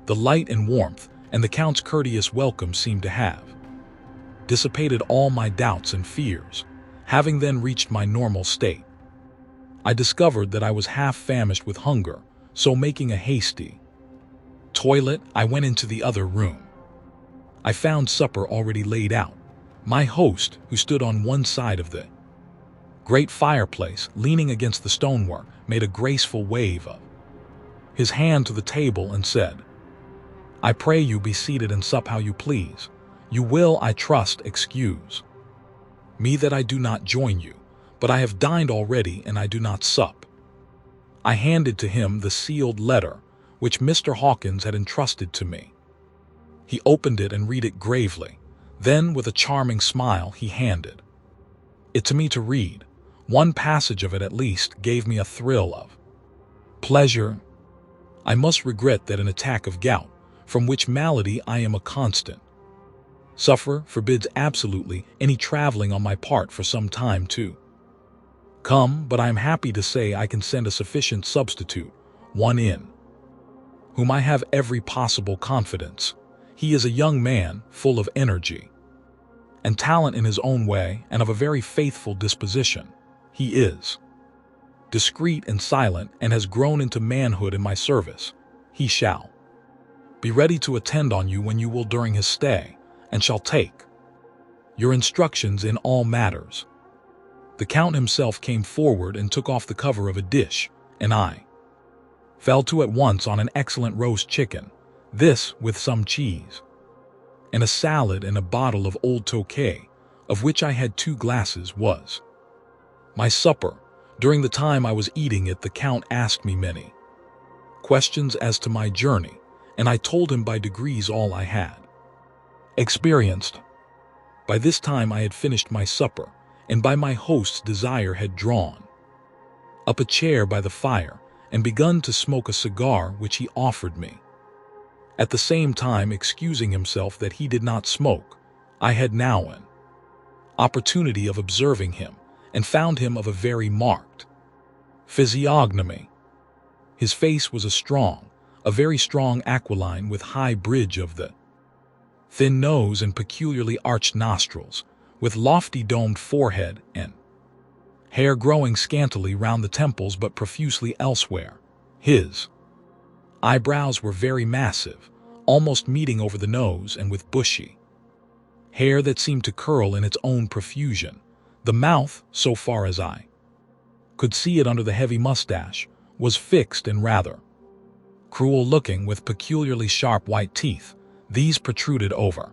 The light and warmth and the Count's courteous welcome seemed to have dissipated all my doubts and fears. Having then reached my normal state, I discovered that I was half famished with hunger, so making a hasty toilet, I went into the other room. I found supper already laid out. My host, who stood on one side of the great fireplace, leaning against the stonework, made a graceful wave of his hand to the table and said, "I pray you be seated and sup how you please. You will, I trust, excuse me that I do not join you, but I have dined already and I do not sup." I handed to him the sealed letter which Mr. Hawkins had entrusted to me. He opened it and read it gravely. Then, with a charming smile, he handed it to me to read. One passage of it at least gave me a thrill of pleasure. "I must regret that an attack of gout, from which malady I am a constant sufferer, forbids absolutely any traveling on my part for some time to come, but I am happy to say I can send a sufficient substitute, one in whom I have every possible confidence. He is a young man, full of energy and talent in his own way, and of a very faithful disposition. He is discreet and silent, and has grown into manhood in my service. He shall Be ready to attend on you when you will during his stay, and shall take your instructions in all matters. The Count himself came forward and took off the cover of a dish, and I fell to at once on an excellent roast chicken, this with some cheese, and a salad and a bottle of old Tokay, of which I had 2 glasses, was my supper. During the time I was eating it, the Count asked me many questions as to my journey, and I told him by degrees all I had experienced. By this time I had finished my supper, and by my host's desire had drawn up a chair by the fire and begun to smoke a cigar which he offered me, at the same time excusing himself that he did not smoke. I had now an opportunity of observing him, and found him of a very marked physiognomy. His face was a very strong aquiline, with high bridge of the thin nose and peculiarly arched nostrils, with lofty domed forehead, and hair growing scantily round the temples but profusely elsewhere. His eyebrows were very massive, almost meeting over the nose, and with bushy hair that seemed to curl in its own profusion. The mouth, so far as I could see it under the heavy mustache, was fixed and rather cruel-looking, with peculiarly sharp white teeth. These protruded over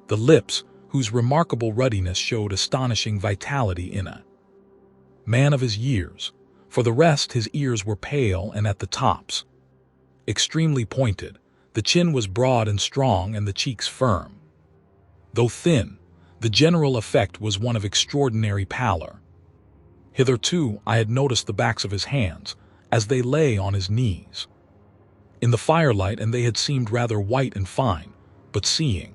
the lips, whose remarkable ruddiness showed astonishing vitality in a man of his years. For the rest, his ears were pale and at the tops extremely pointed. The chin was broad and strong, and the cheeks firm, though thin. The general effect was one of extraordinary pallor. Hitherto I had noticed the backs of his hands, as they lay on his knees in the firelight, and they had seemed rather white and fine, but seeing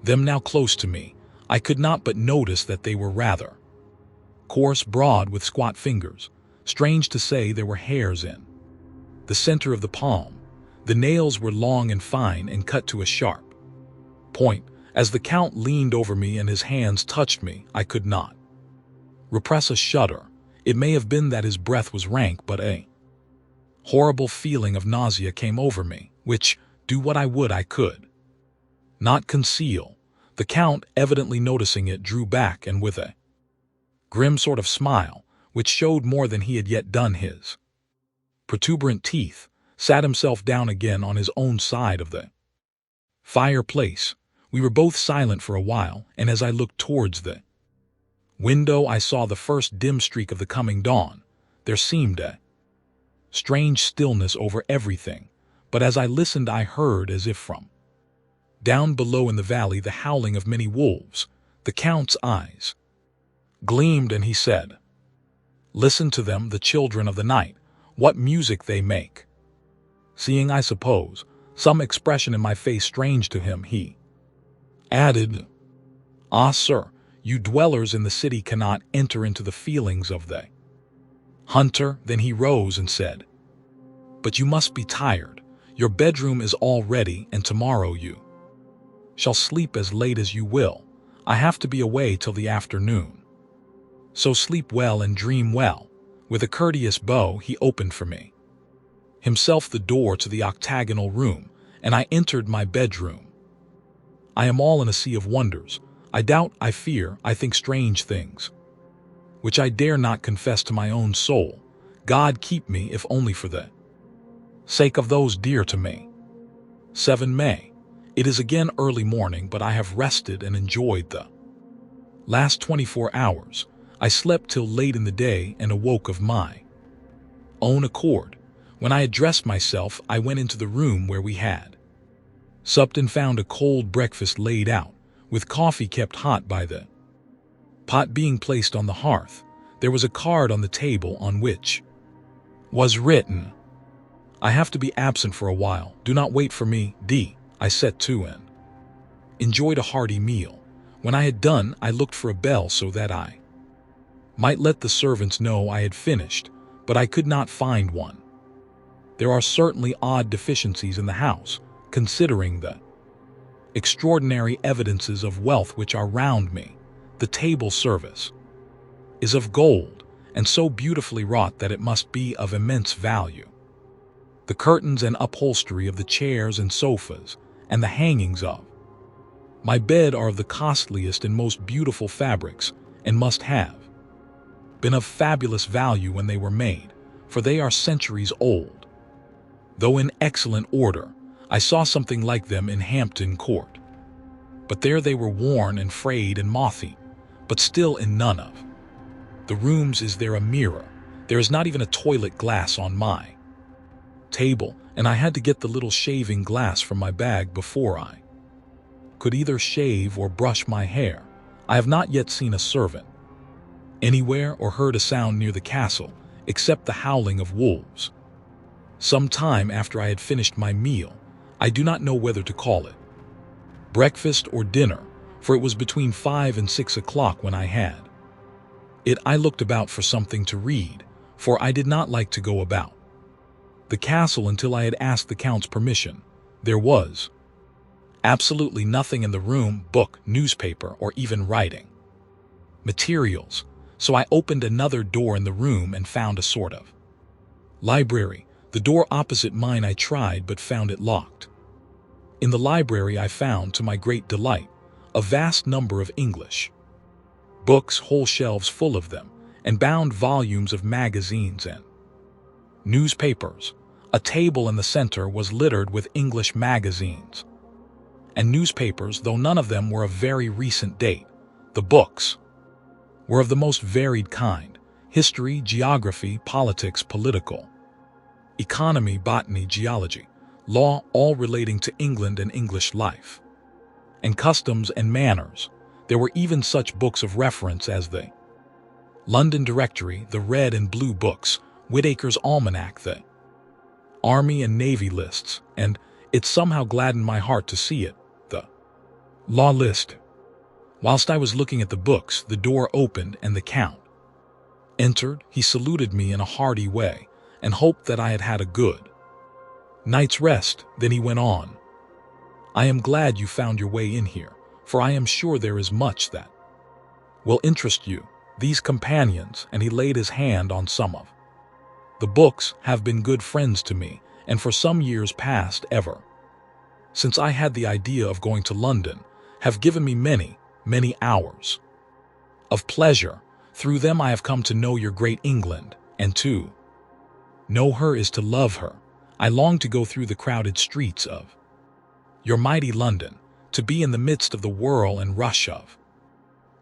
them now close to me, I could not but notice that they were rather coarse, broad, with squat fingers. Strange to say, there were hairs in the center of the palm. The nails were long and fine and cut to a sharp point. As the Count leaned over me and his hands touched me, I could not repress a shudder. It may have been that his breath was rank, but a horrible feeling of nausea came over me, which, do what I would, I could not conceal. The Count, evidently noticing it, drew back, and with a grim sort of smile, which showed more than he had yet done his protuberant teeth, sat himself down again on his own side of the fireplace. We were both silent for a while, and as I looked towards the window, I saw the first dim streak of the coming dawn. There seemed a strange stillness over everything, but as I listened, I heard, as if from down below in the valley, the howling of many wolves. The Count's eyes gleamed, and he said, "Listen to them, the children of the night. What music they make!" Seeing, I suppose, some expression in my face strange to him, he added, "Ah, sir, you dwellers in the city cannot enter into the feelings of the hunter." Then he rose and said, "But you must be tired. Your bedroom is all ready, and tomorrow you shall sleep as late as you will. I have to be away till the afternoon. So sleep well and dream well." With a courteous bow, he opened for me himself the door to the octagonal room, and I entered my bedroom. I am all in a sea of wonders. I doubt, I fear, I think strange things, which I dare not confess to my own soul. God keep me, if only for the sake of those dear to me. 7 May. It is again early morning, but I have rested and enjoyed the last 24 hours. I slept till late in the day and awoke of my own accord. When I had dressed myself, I went into the room where we had supped and found a cold breakfast laid out, with coffee kept hot by the pot being placed on the hearth. There was a card on the table on which was written, "I have to be absent for a while. Do not wait for me, D." I set to and enjoyed a hearty meal. When I had done, I looked for a bell so that I might let the servants know I had finished, but I could not find one. There are certainly odd deficiencies in the house, considering the extraordinary evidences of wealth which are round me. The table service is of gold, and so beautifully wrought that it must be of immense value. the curtains and upholstery of the chairs and sofas, and the hangings of my bed are of the costliest and most beautiful fabrics, and must have been of fabulous value when they were made, for they are centuries old. Though in excellent order, I saw something like them in Hampton Court. But there they were worn and frayed and moth-eaten, but still in none of the rooms is there a mirror. There is not even a toilet glass on my table, and I had to get the little shaving glass from my bag before I could either shave or brush my hair. I have not yet seen a servant anywhere or heard a sound near the castle, except the howling of wolves. Some time after I had finished my meal, I do not know whether to call it breakfast or dinner, for it was between 5 and 6 o'clock when I had it. I looked about for something to read, for I did not like to go about the castle until I had asked the Count's permission. There was absolutely nothing in the room, book, newspaper, or even writing materials, so I opened another door in the room and found a sort of library. The door opposite mine I tried but found it locked. In the library I found, to my great delight, a vast number of English books, whole shelves full of them, and bound volumes of magazines and newspapers. A table in the center was littered with English magazines and newspapers, though none of them were of very recent date. The books were of the most varied kind: history, geography, politics, political economy, botany, geology, law, all relating to England and English life and customs and manners. There were even such books of reference as the London Directory, the Red and Blue Books, Whitaker's Almanac, the Army and Navy lists, and it somehow gladdened my heart to see it, the Law List. Whilst I was looking at the books, the door opened and the Count entered. He saluted me in a hearty way and hoped that I had had a good night's rest. Then he went on, "I am glad you found your way in here, for I am sure there is much that will interest you. These companions," and he laid his hand on some of the books, "have been good friends to me, and for some years past, ever since I had the idea of going to London, have given me many, many hours of pleasure. Through them I have come to know your great England, and to know her is to love her. I long to go through the crowded streets of your mighty London, to be in the midst of the whirl and rush of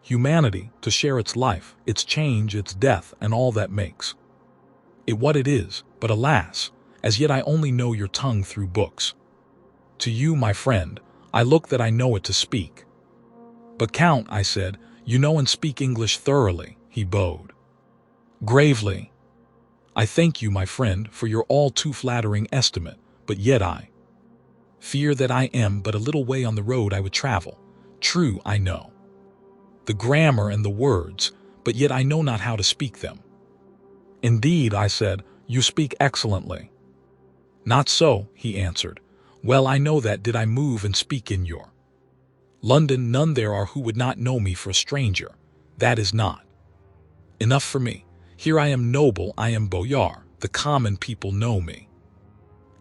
humanity, to share its life, its change, its death, and all that makes it what it is. But alas, as yet I only know your tongue through books. To you, my friend, I look that I know it to speak." "But Count," I said, "you know and speak English thoroughly." He bowed gravely. "I thank you, my friend, for your all too flattering estimate, but yet I fear that I am but a little way on the road I would travel. True, I know the grammar and the words, but yet I know not how to speak them." "Indeed," I said, "you speak excellently." "Not so," he answered. "Well, I know that did I move and speak in your London, none there are who would not know me for a stranger. That is not enough for me. Here I am noble, I am boyar, the common people know me,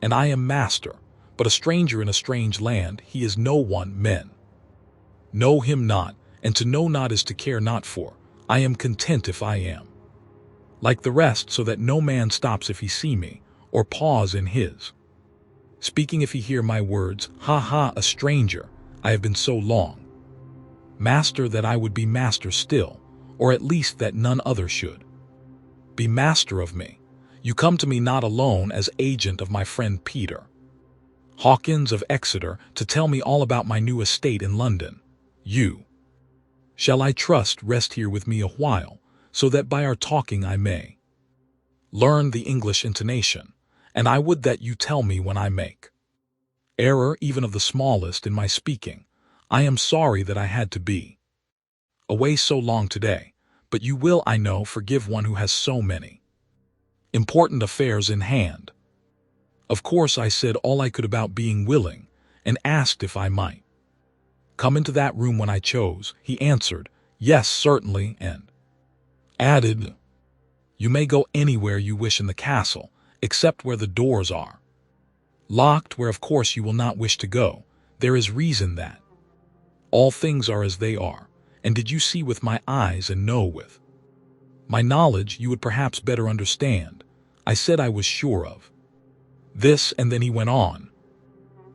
and I am master. But a stranger in a strange land, he is no one. Men know him not, and to know not is to care not for. I am content if I am like the rest, so that no man stops if he see me, or pause in his speaking if he hear my words. Ha ha, a stranger, I have been so long master that I would be master still, or at least that none other should be master of me. You come to me not alone as agent of my friend Peter Hawkins of Exeter, to tell me all about my new estate in London. You shall, I trust, rest here with me a while, so that by our talking I may learn the English intonation, and I would that you tell me when I make error, even of the smallest, in my speaking. I am sorry that I had to be away so long today, but you will, I know, forgive one who has so many important affairs in hand." Of course I said all I could about being willing, and asked if I might come into that room when I chose. He answered, "Yes, certainly," and added, "You may go anywhere you wish in the castle, except where the doors are." Locked where of course you will not wish to go. There is reason that. All things are as they are, and did you see with my eyes and know with my knowledge you would perhaps better understand. I said I was sure of this, and then he went on.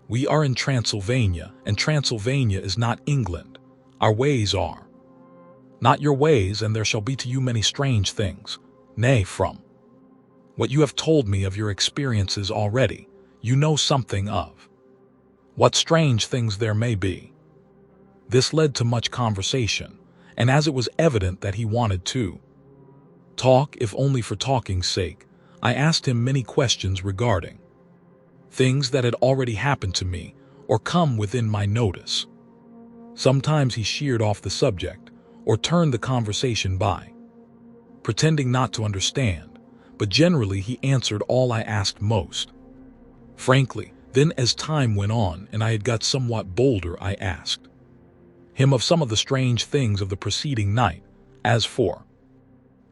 We are in Transylvania, and Transylvania is not England. Our ways are not your ways, and there shall be to you many strange things. Nay, from what you have told me of your experiences already, you know something of what strange things there may be. This led to much conversation, and as it was evident that he wanted to talk, if only for talking's sake, I asked him many questions regarding things that had already happened to me or come within my notice. Sometimes he sheered off the subject or turned the conversation by, pretending not to understand, but generally he answered all I asked most frankly. Then as time went on and I had got somewhat bolder, I asked him of some of the strange things of the preceding night, as for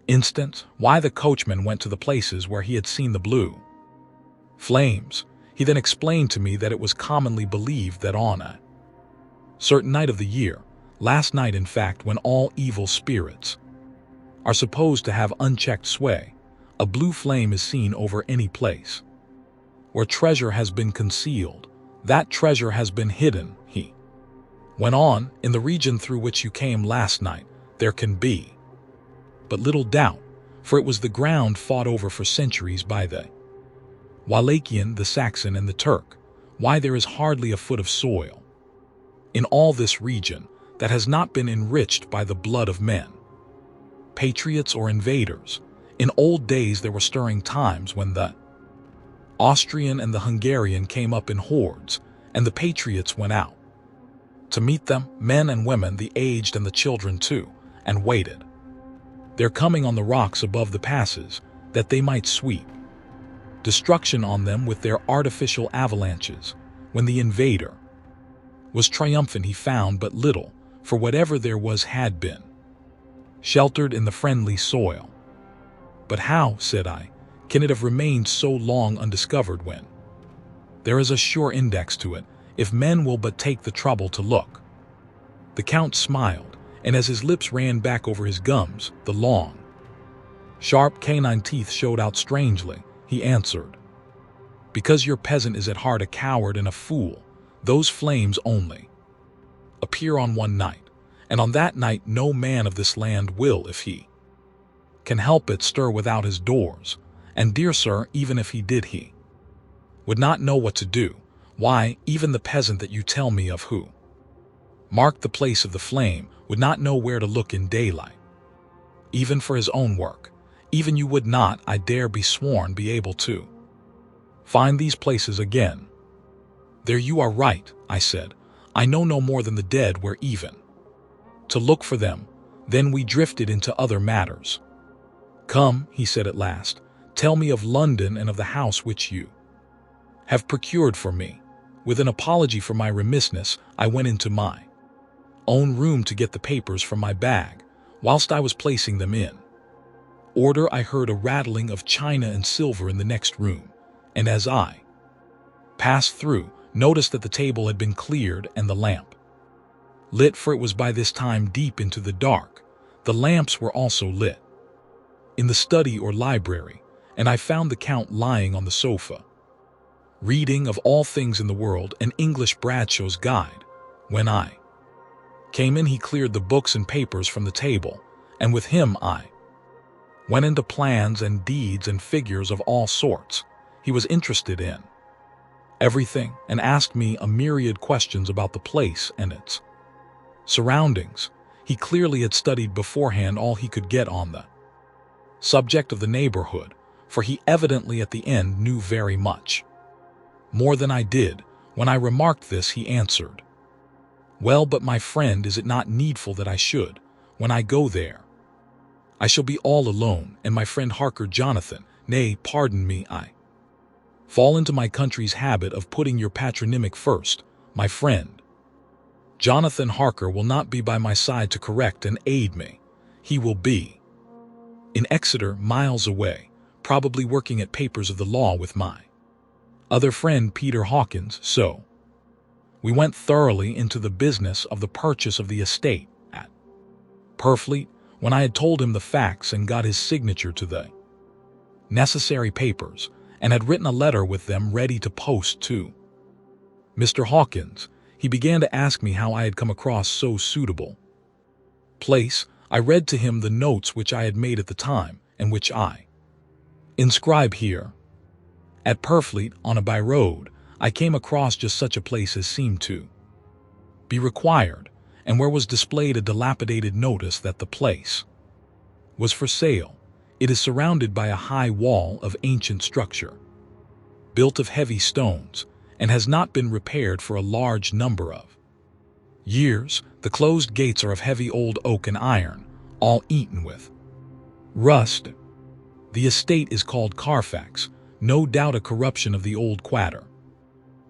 instance, why the coachman went to the places where he had seen the blue flames. He then explained to me that it was commonly believed that on a certain night of the year, last night in fact, when all evil spirits are supposed to have unchecked sway, a blue flame is seen over any place where treasure has been concealed. That treasure has been hidden, he went on. In the region through which you came last night, there can be but little doubt, for it was the ground fought over for centuries by the Wallachian, the Saxon, and the Turk. Why, there is hardly a foot of soil in all this region that has not been enriched by the blood of men, patriots or invaders. In old days there were stirring times when the Austrian and the Hungarian came up in hordes, and the patriots went out to meet them, men and women, the aged and the children too, and waited their coming on the rocks above the passes, that they might sweep destruction on them with their artificial avalanches. When the invader was triumphant, he found but little, for whatever there was had been sheltered in the friendly soil. But how, said I, can it have remained so long undiscovered when there is a sure index to it, if men will but take the trouble to look? The Count smiled, and as his lips ran back over his gums, the long, sharp canine teeth showed out strangely. He answered, because your peasant is at heart a coward and a fool. Those flames only appear on one night, and on that night no man of this land will, if he can help it, stir without his doors. And dear sir, even if he did, he would not know what to do. Why, even the peasant that you tell me of, who marked the place of the flame, would not know where to look in daylight, even for his own work. Even you would not, I dare be sworn, be able to find these places again. There you are right, I said. I know no more than the dead where even to look for them. Then we drifted into other matters. Come, he said at last, tell me of London and of the house which you have procured for me. With an apology for my remissness, I went into my own room to get the papers from my bag. Whilst I was placing them in order, I heard a rattling of china and silver in the next room, and as I passed through, noticed that the table had been cleared and the lamp lit, for it was by this time deep into the dark. The lamps were also lit in the study or library, and I found the Count lying on the sofa, reading, of all things in the world, an English Bradshaw's Guide. When I came in, he cleared the books and papers from the table, and with him I went into plans and deeds and figures of all sorts. He was interested in everything and asked me a myriad questions about the place and its surroundings. He clearly had studied beforehand all he could get on the subject of the neighborhood, for he evidently at the end knew very much more than I did. When I remarked this, he answered, well, but my friend, is it not needful that I should, when I go there? I shall be all alone, and my friend Harker, Jonathan, nay, pardon me, I fall into my country's habit of putting your patronymic first. My friend Jonathan Harker will not be by my side to correct and aid me. He will be in Exeter, miles away, probably working at papers of the law with my Other friend Peter Hawkins, so. We went thoroughly into the business of the purchase of the estate at Purfleet when I had told him the facts and got his signature to the necessary papers, and had written a letter with them ready to post to Mr. Hawkins. He began to ask me how I had come across so suitable place. I read to him the notes which I had made at the time, and which I inscribe here. At Purfleet, on a by road, I came across just such a place as seemed to be required, and where was displayed a dilapidated notice that the place was for sale. It is surrounded by a high wall of ancient structure, built of heavy stones, and has not been repaired for a large number of years. The closed gates are of heavy old oak and iron, all eaten with rust. The estate is called Carfax, no doubt a corruption of the old quarter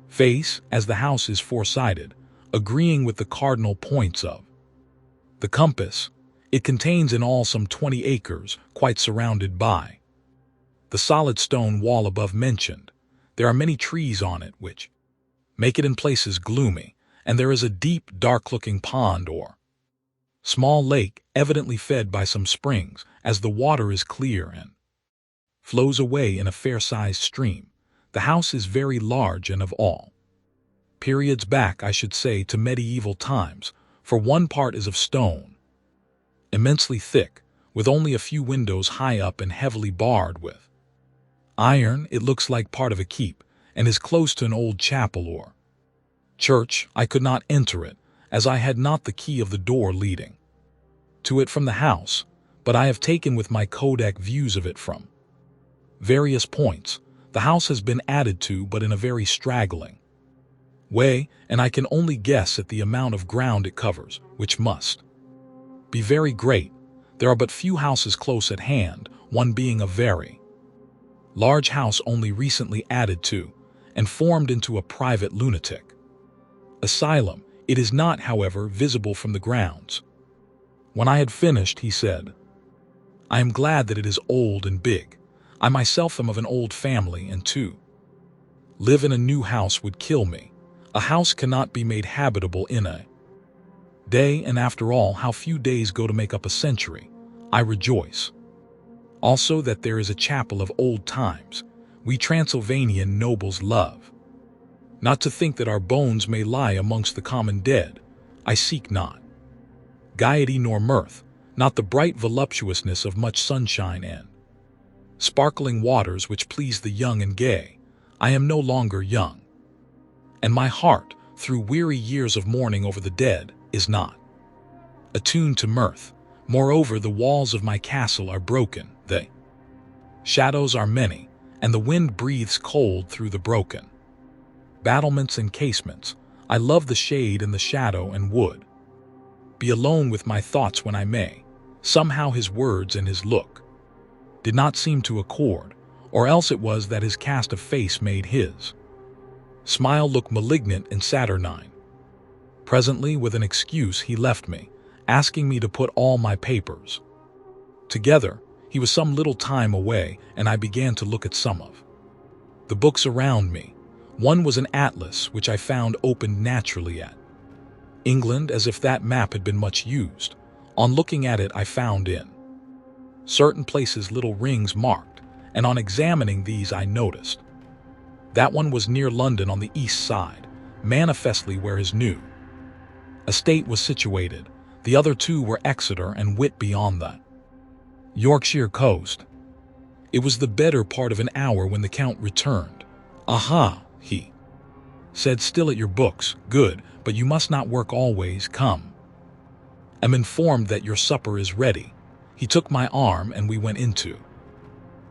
face, as the house is four-sided, agreeing with the cardinal points of the compass. It contains in all some 20 acres, quite surrounded by the solid stone wall above mentioned. There are many trees on it which make it in places gloomy, and there is a deep, dark-looking pond or small lake, evidently fed by some springs, as the water is clear and flows away in a fair-sized stream. The house is very large and of all periods back, I should say, to medieval times, for one part is of stone, immensely thick, with only a few windows high up and heavily barred with iron. It looks like part of a keep, and is close to an old chapel or church. I could not enter it, as I had not the key of the door leading to it from the house, but I have taken with my Kodak views of it from various points. The house has been added to, but in a very straggling way, and I can only guess at the amount of ground it covers, which must be very great. There are but few houses close at hand, one being a very large house only recently added to, and formed into a private lunatic asylum. It is not, however, visible from the grounds. When I had finished, he said, "I am glad that it is old and big. I myself am of an old family, and to live in a new house would kill me. A house cannot be made habitable in a day, and after all, how few days go to make up a century. I rejoice also that there is a chapel of old times. We Transylvanian nobles love not to think that our bones may lie amongst the common dead. I seek not gaiety nor mirth, not the bright voluptuousness of much sunshine and sparkling waters which please the young and gay. I am no longer young, and my heart, through weary years of mourning over the dead, is not attuned to mirth. Moreover, the walls of my castle are broken, the shadows are many, and the wind breathes cold through the broken battlements and casements. I love the shade and the shadow, and would be alone with my thoughts when I may. Somehow his words and his look did not seem to accord, or else it was that his cast of face made his smile look malignant and saturnine. Presently, with an excuse, he left me, asking me to put all my papers together. He was some little time away, and I began to look at some of the books around me. One was an atlas, which I found opened naturally at England, as if that map had been much used. On looking at it, I found in certain places little rings marked, and on examining these I noticed that one was near London on the east side, manifestly where his new estate was situated. The other two were Exeter and Whitby on the Yorkshire coast. It was the better part of an hour when the Count returned. "Aha," he said, "still at your books. Good, but you must not work always. Come. Am informed that your supper is ready." He took my arm and we went into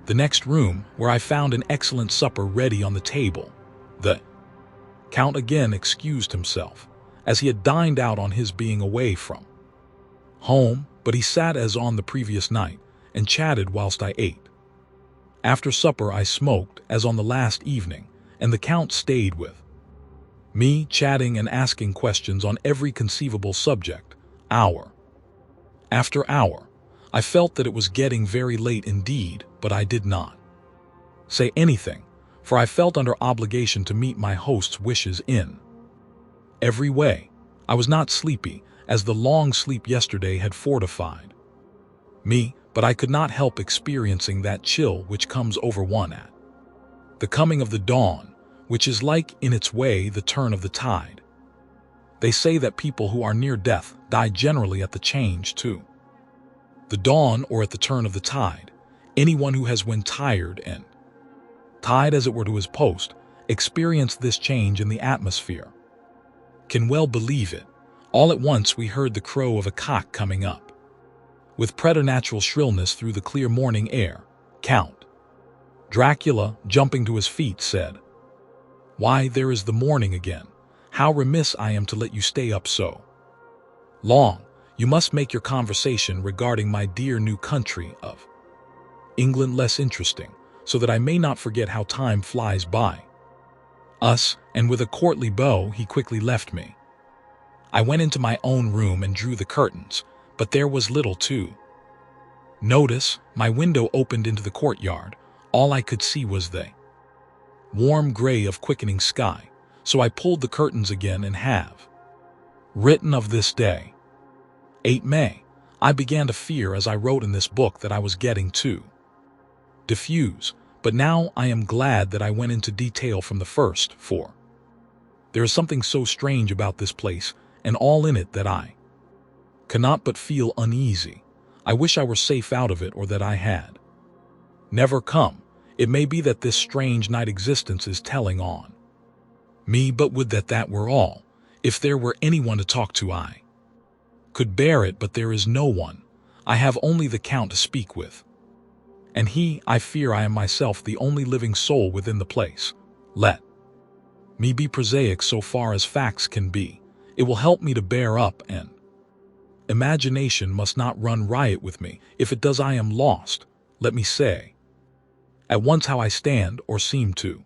the next room, where I found an excellent supper ready on the table. The Count again excused himself, as he had dined out on his being away from home, but he sat as on the previous night, and chatted whilst I ate. After supper I smoked, as on the last evening, and the Count stayed with me, chatting and asking questions on every conceivable subject, hour after hour. I felt that it was getting very late indeed, but I did not say anything, for I felt under obligation to meet my host's wishes in every way. I was not sleepy, as the long sleep yesterday had fortified me, but I could not help experiencing that chill which comes over one at the coming of the dawn, which is like in its way the turn of the tide. They say that people who are near death die generally at the change to the dawn or at the turn of the tide. Anyone who has, when tired and tied as it were to his post, experienced this change in the atmosphere can well believe it. All at once we heard the crow of a cock coming up with preternatural shrillness through the clear morning air. Count Dracula, jumping to his feet, said, "Why, there is the morning again. How remiss I am to let you stay up so long. You must make your conversation regarding my dear new country of England less interesting, so that I may not forget how time flies by us," and with a courtly bow he quickly left me. I went into my own room and drew the curtains, but there was little to notice. My window opened into the courtyard. All I could see was the warm gray of quickening sky, so I pulled the curtains again and have written of this day, 8 May. I began to fear as I wrote in this book that I was getting too diffuse, but now I am glad that I went into detail from the first, for there is something so strange about this place and all in it that I cannot but feel uneasy. I wish I were safe out of it, or that I had never come. It may be that this strange night existence is telling on me, but would that that were all. If there were anyone to talk to, I could bear it, but there is no one. I have only the Count to speak with, and I fear I am myself the only living soul within the place. Let me be prosaic so far as facts can be. It will help me to bear up, and imagination must not run riot with me. If it does, I am lost. Let me say at once how I stand, or seem to.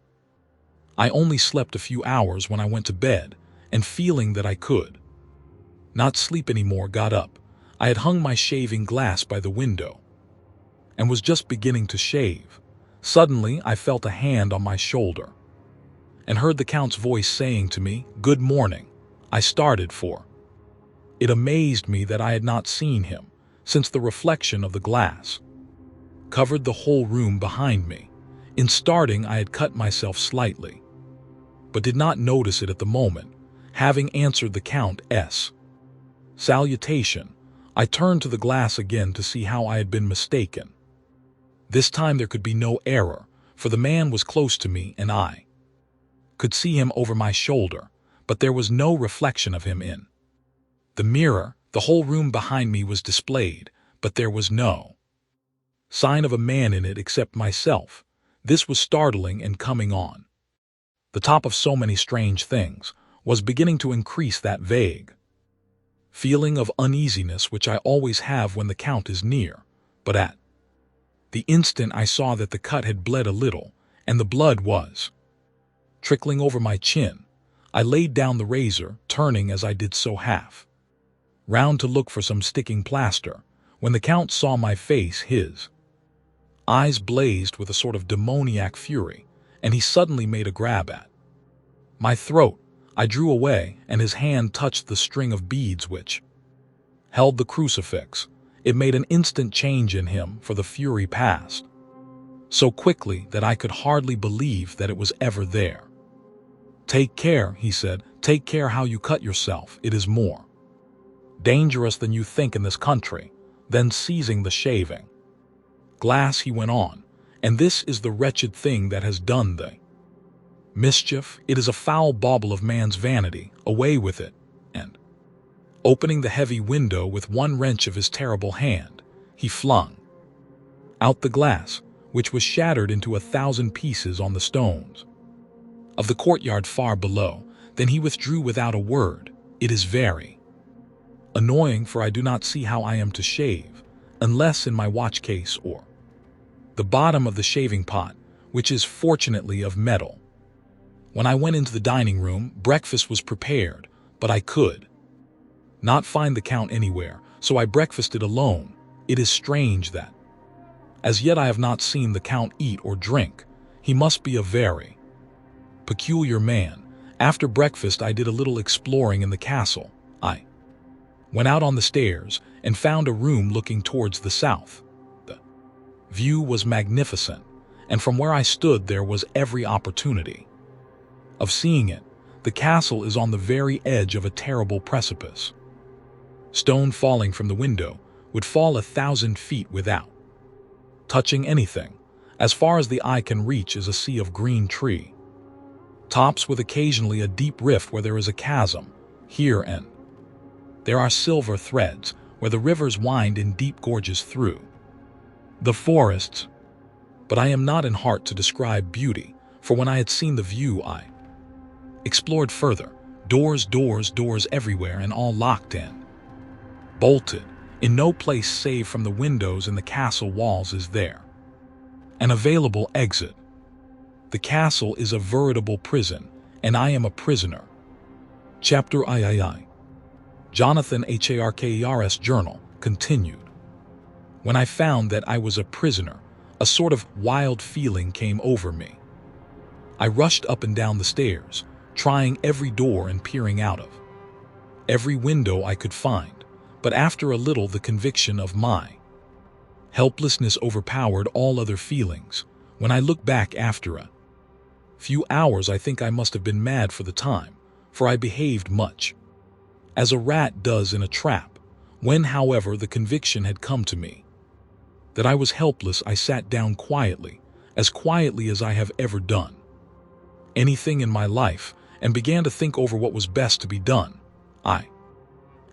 I only slept a few hours when I went to bed, and feeling that I could not sleep any more, got up. I had hung my shaving glass by the window and was just beginning to shave. Suddenly I felt a hand on my shoulder and heard the Count's voice saying to me, "Good morning." I started, for it amazed me that I had not seen him, since the reflection of the glass covered the whole room behind me. In starting, I had cut myself slightly, but did not notice it at the moment. Having answered the Count's salutation, I turned to the glass again to see how I had been mistaken. This time there could be no error, for the man was close to me and I could see him over my shoulder, but there was no reflection of him in the mirror. The whole room behind me was displayed, but there was no sign of a man in it except myself. This was startling, and coming on the top of so many strange things, was beginning to increase that vague feeling of uneasiness which I always have when the Count is near. But at the instant I saw that the cut had bled a little, and the blood was trickling over my chin. I laid down the razor, turning as I did so half round to look for some sticking plaster. When the Count saw my face, his eyes blazed with a sort of demoniac fury, and he suddenly made a grab at my throat. I drew away, and his hand touched the string of beads which held the crucifix. It made an instant change in him, for the fury passed so quickly that I could hardly believe that it was ever there. "Take care," he said. "Take care how you cut yourself. It is more dangerous than you think in this country." Then seizing the shaving glass, he went on, "And this is the wretched thing that has done the mischief. It is a foul bauble of man's vanity. Away with it." And opening the heavy window with one wrench of his terrible hand, he flung out the glass, which was shattered into 1,000 pieces on the stones of the courtyard far below. Then he withdrew without a word. It is very annoying, for I do not see how I am to shave, unless in my watch case or the bottom of the shaving pot, which is fortunately of metal. When I went into the dining room, breakfast was prepared, but I could not find the Count anywhere, so I breakfasted alone. It is strange that as yet I have not seen the Count eat or drink. He must be a very peculiar man. After breakfast, I did a little exploring in the castle. I went out on the stairs and found a room looking towards the south. The view was magnificent, and from where I stood there was every opportunity of seeing it. The castle is on the very edge of a terrible precipice. Stone falling from the window would fall 1,000 feet without touching anything. As far as the eye can reach is a sea of green tree tops with occasionally a deep rift where there is a chasm here and there are silver threads where the rivers wind in deep gorges through the forests. But I am not in heart to describe beauty, for when I had seen the view I explored further. Doors everywhere, and all locked in, bolted. In no place save from the windows in the castle walls is there an available exit. The castle is a veritable prison, and I am a prisoner. Chapter III. Jonathan Harker's journal continued. When I found that I was a prisoner, a sort of wild feeling came over me. I rushed up and down the stairs, trying every door and peering out of every window I could find, but after a little the conviction of my helplessness overpowered all other feelings. When I look back after a few hours, I think I must have been mad for the time, for I behaved much as a rat does in a trap. When, however, the conviction had come to me that I was helpless, I sat down quietly as I have ever done anything in my life, and began to think over what was best to be done. I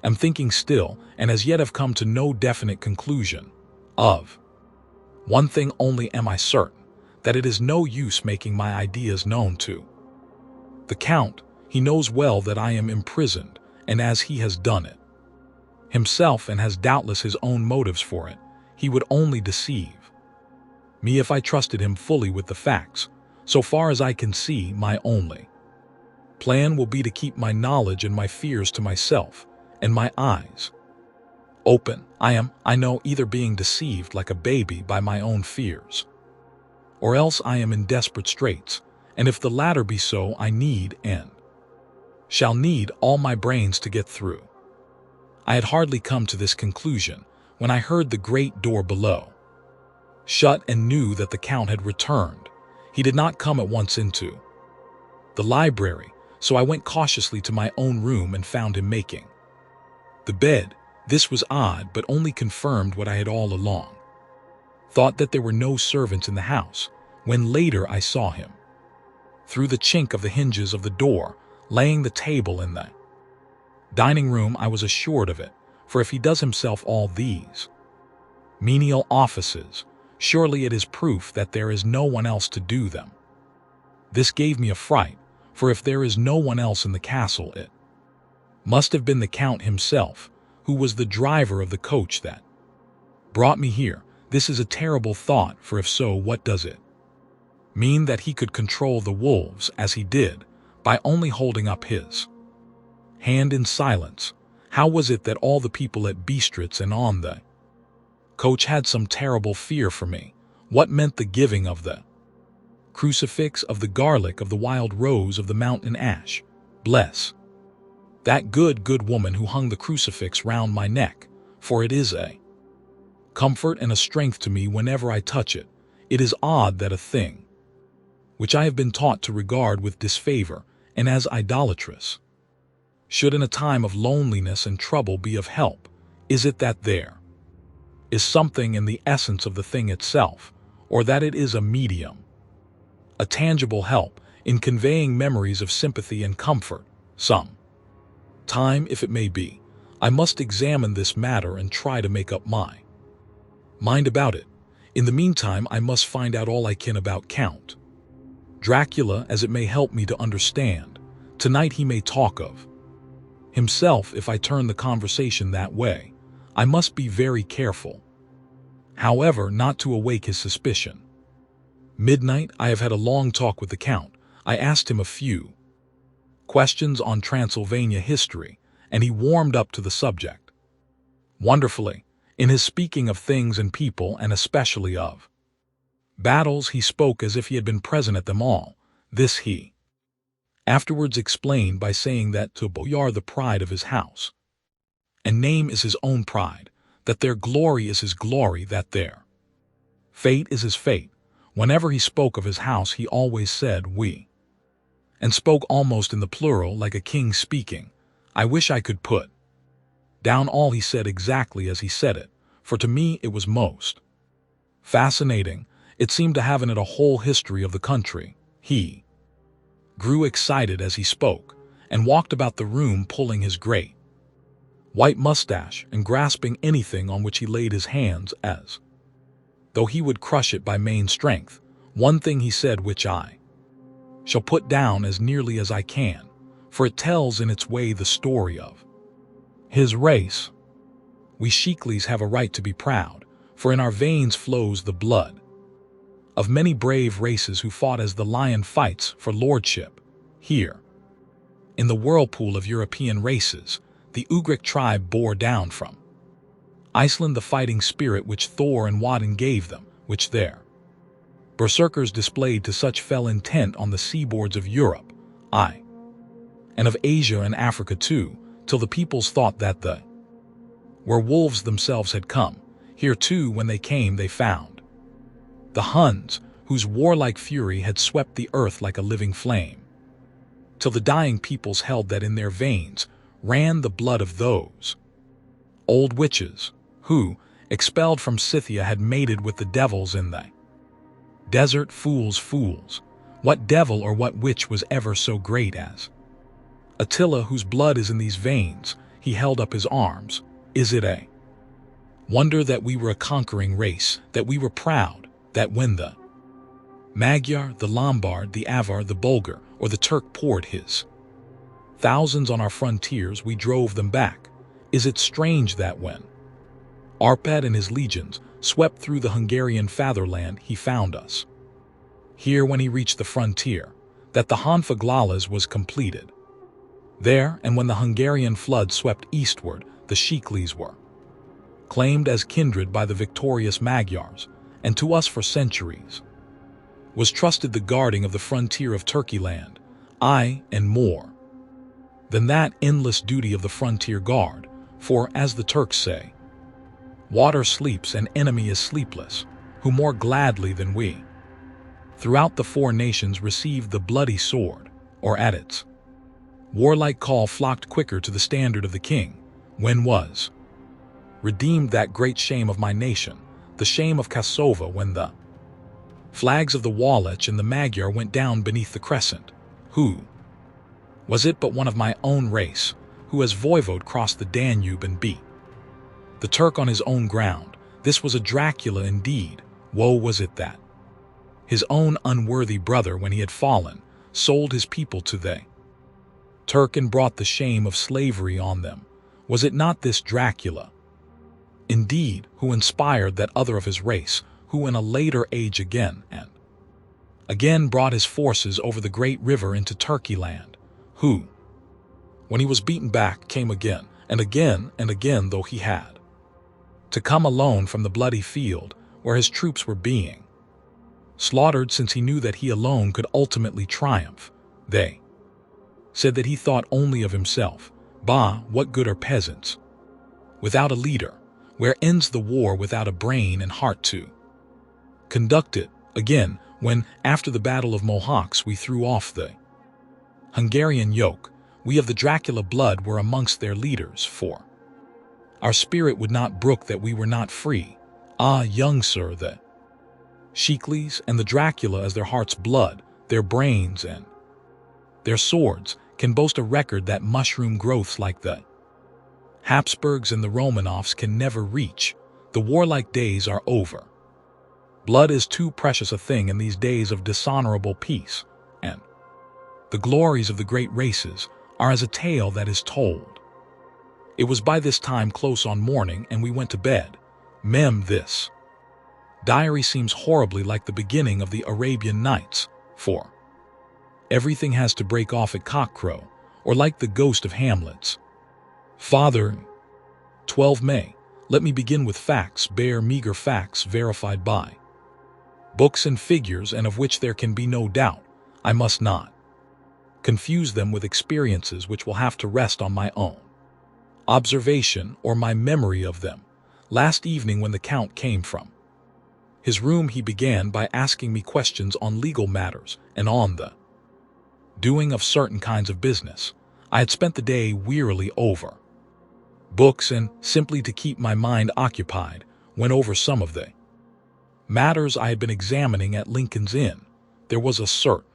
am thinking still, and as yet have come to no definite conclusion. Of one thing only am I certain, that it is no use making my ideas known to the Count. He knows well that I am imprisoned, and as he has done it himself and has doubtless his own motives for it, he would only deceive me if I trusted him fully with the facts. So far as I can see, my only plan will be to keep my knowledge and my fears to myself, and my eyes open. I know, either being deceived like a baby by my own fears, or else I am in desperate straits, and if the latter be so, I need and shall need all my brains to get through. I had hardly come to this conclusion when I heard the great door below shut and knew that the Count had returned. He did not come at once into the library, so I went cautiously to my own room and found him making the bed. This was odd, but only confirmed what I had all along thought, that there were no servants in the house, when later I saw him through the chink of the hinges of the door, laying the table in the dining room. I was assured of it, for if he does himself all these menial offices, surely it is proof that there is no one else to do them. This gave me a fright, for if there is no one else in the castle, it must have been the Count himself, who was the driver of the coach that brought me here. This is a terrible thought, for if so, what does it mean? That he could control the wolves as he did, by only holding up his hand in silence. How was it that all the people at Bistritz and on the coach had some terrible fear for me? What meant the giving of the crucifix, of the garlic, of the wild rose, of the mountain ash? Bless that good woman who hung the crucifix round my neck, for it is a comfort and a strength to me whenever I touch it. It is odd that a thing which I have been taught to regard with disfavor and as idolatrous should in a time of loneliness and trouble be of help. Is it that there is something in the essence of the thing itself, or that it is a medium, a tangible help in conveying memories of sympathy and comfort? Some time, if it may be, I must examine this matter and try to make up my mind about it. In the meantime, I must find out all I can about Count Dracula, as it may help me to understand. Tonight he may talk of himself. If I turn the conversation that way, I must be very careful, however, not to awake his suspicion. Midnight, I have had a long talk with the Count. I asked him a few questions on Transylvania history, and he warmed up to the subject wonderfully in his speaking of things and people, and especially of Battles he spoke as if he had been present at them all. This he afterwards explained by saying that to boyar the pride of his house, and name is his own pride, that their glory is his glory, that their fate is his fate. Whenever he spoke of his house he always said we, and spoke almost in the plural like a king speaking. I wish I could put down all he said exactly as he said it, for to me it was most fascinating. It seemed to have in it a whole history of the country. He grew excited as he spoke, and walked about the room pulling his great white mustache and grasping anything on which he laid his hands as though he would crush it by main strength. One thing he said which I shall put down as nearly as I can, for it tells in its way the story of his race. We Shiklis have a right to be proud, for in our veins flows the blood of many brave races who fought as the lion fights for lordship. Here, in the whirlpool of European races, the Ugric tribe bore down from Iceland the fighting spirit which Thor and Woden gave them, which their berserkers displayed to such fell intent on the seaboards of Europe, aye, and of Asia and Africa too, till the peoples thought that the werewolves themselves had come. Here too, when they came, they found the Huns, whose warlike fury had swept the earth like a living flame, till the dying peoples held that in their veins ran the blood of those old witches, who, expelled from Scythia, had mated with the devils in the desert. Fools, fools! What devil or what witch was ever so great as Attila, whose blood is in these veins? He held up his arms. Is it a wonder that we were a conquering race, that we were proud, that when the Magyar, the Lombard, the Avar, the Bulgar, or the Turk poured his thousands on our frontiers, we drove them back? Is it strange that when Arpad and his legions swept through the Hungarian fatherland, he found us here when he reached the frontier, that the Honfoglalas was completed there, and when the Hungarian flood swept eastward, the Shiklis were claimed as kindred by the victorious Magyars, and to us for centuries was trusted the guarding of the frontier of Turkeyland. Aye, and more than that endless duty of the frontier guard, for, as the Turks say, water sleeps and enemy is sleepless, who more gladly than we throughout the four nations received the bloody sword, or at its warlike call flocked quicker to the standard of the king, when was redeemed that great shame of my nation, the shame of Kosova, when the flags of the Wallach and the Magyar went down beneath the crescent. Who was it but one of my own race, who as voivode crossed the Danube and beat the Turk on his own ground? This was a Dracula indeed. Woe was it that his own unworthy brother, when he had fallen, sold his people to the Turk and brought the shame of slavery on them. Was it not this Dracula, indeed, who inspired that other of his race, who in a later age again and again brought his forces over the great river into Turkeyland, who, when he was beaten back, came again and again and again, though he had to come alone from the bloody field where his troops were being slaughtered, since he knew that he alone could ultimately triumph? They said that he thought only of himself. Bah, what good are peasants without a leader? Where ends the war without a brain and heart to conduct it? Again, when, after the Battle of Mohawks, we threw off the Hungarian yoke, we of the Dracula blood were amongst their leaders, for our spirit would not brook that we were not free. Ah, young sir, the Shiklis and the Dracula, as their heart's blood, their brains, and their swords, can boast a record that mushroom growths like the Habsburgs and the Romanovs can never reach. The warlike days are over. Blood is too precious a thing in these days of dishonorable peace, and the glories of the great races are as a tale that is told. It was by this time close on morning, and we went to bed. This diary seems horribly like the beginning of the Arabian Nights, for everything has to break off at cockcrow, or like the ghost of Hamlet's father. 12 May. Let me begin with facts, bare meager facts verified by Books and figures, and of which there can be no doubt. I must not confuse them with experiences which will have to rest on my own observation or my memory of them. Last evening when the Count came from his room, he began by asking me questions on legal matters and on the doing of certain kinds of business. I had spent the day wearily over books and, simply to keep my mind occupied, went over some of the matters I had been examining at Lincoln's Inn. There was a certain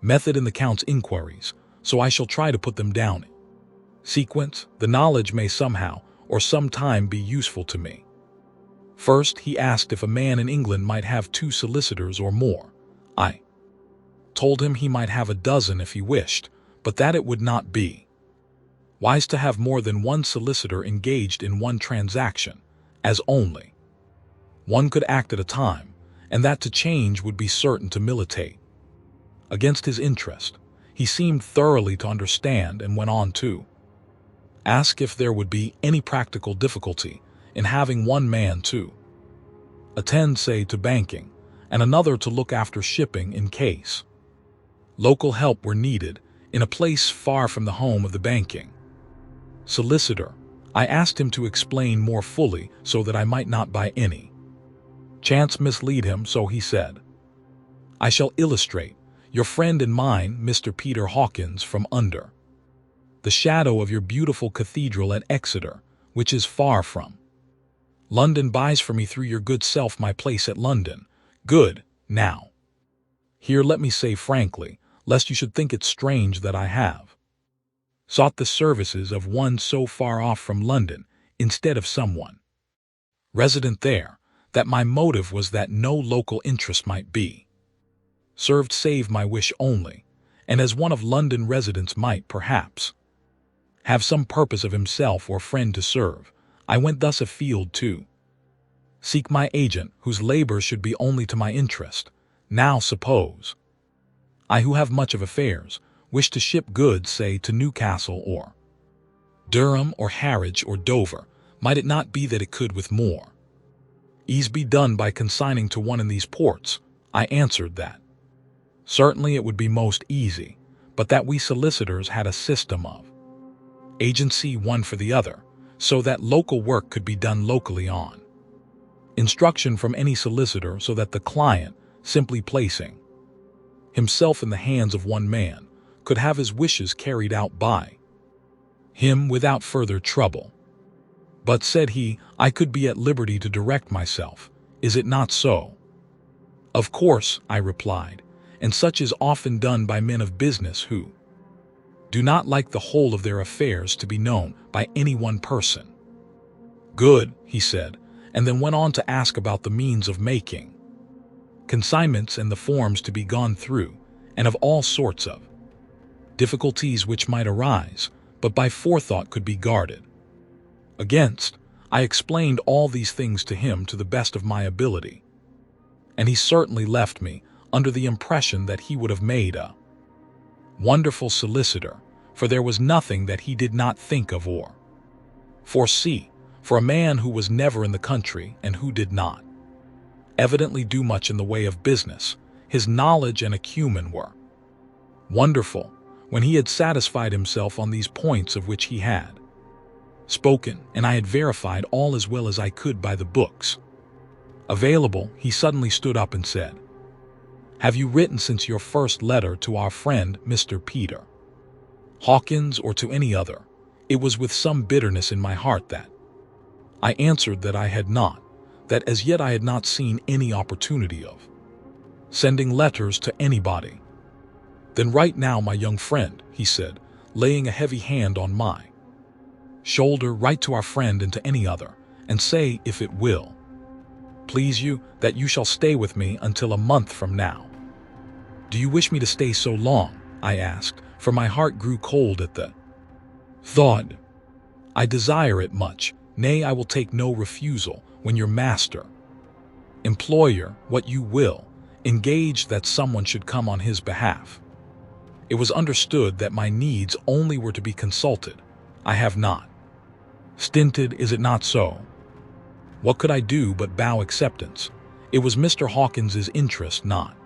method in the Count's inquiries, so I shall try to put them down in sequence. The knowledge may somehow or sometime be useful to me. First, he asked if a man in England might have 2 solicitors or more. I told him he might have a dozen if he wished, but that it would not be wise to have more than 1 solicitor engaged in one transaction, as only one could act at a time, and that to change would be certain to militate against his interest. He seemed thoroughly to understand and went on to ask if there would be any practical difficulty in having one man to attend, say, to banking, and another to look after shipping in case local help were needed in a place far from the home of the banking solicitor. I asked him to explain more fully so that I might not by any chance mislead him, so he said, "I shall illustrate. Your friend and mine, Mr. Peter Hawkins, from under the shadow of your beautiful cathedral at Exeter, which is far from London, buys for me through your good self my place at London. Good. Now, here let me say frankly, lest you should think it strange that I have sought the services of one so far off from London instead of someone resident there, that my motive was that no local interest might be served save my wish only, and as one of London residents might, perhaps, have some purpose of himself or friend to serve, I went thus afield to seek my agent, whose labor should be only to my interest. Now suppose I, who have much of affairs, wish to ship goods, say, to Newcastle or Durham or Harwich or Dover, might it not be that it could with more ease be done by consigning to one in these ports? I answered that certainly it would be most easy, but that we solicitors had a system of agency one for the other, so that local work could be done locally on instruction from any solicitor, so that the client, simply placing himself in the hands of one man, could have his wishes carried out by him without further trouble. But, said he, I could be at liberty to direct myself. Is it not so? Of course, I replied, and such is often done by men of business who do not like the whole of their affairs to be known by any one person. Good, he said, and then went on to ask about the means of making consignments and the forms to be gone through, and of all sorts of difficulties which might arise, but by forethought could be guarded against. I explained all these things to him to the best of my ability, and he certainly left me under the impression that he would have made a wonderful solicitor, for there was nothing that he did not think of or foresee. For a man who was never in the country and who did not evidently do much in the way of business, his knowledge and acumen were wonderful. When he had satisfied himself on these points of which he had spoken, and I had verified all as well as I could by the books available, he suddenly stood up and said, Have you written since your first letter to our friend Mr. Peter Hawkins, or to any other? It was with some bitterness in my heart that I answered that I had not, that as yet I had not seen any opportunity of sending letters to anybody. Then write now, my young friend, he said, laying a heavy hand on my shoulder, write to our friend and to any other, and say, if it will please you, that you shall stay with me until a month from now. Do you wish me to stay so long? I asked, for my heart grew cold at the thought. I desire it much. Nay, I will take no refusal when your master, employer, what you will, engage that someone should come on his behalf. It was understood that my needs only were to be consulted. I have not stinted, is it not so? What could I do but bow acceptance? It was Mr. Hawkins's interest, not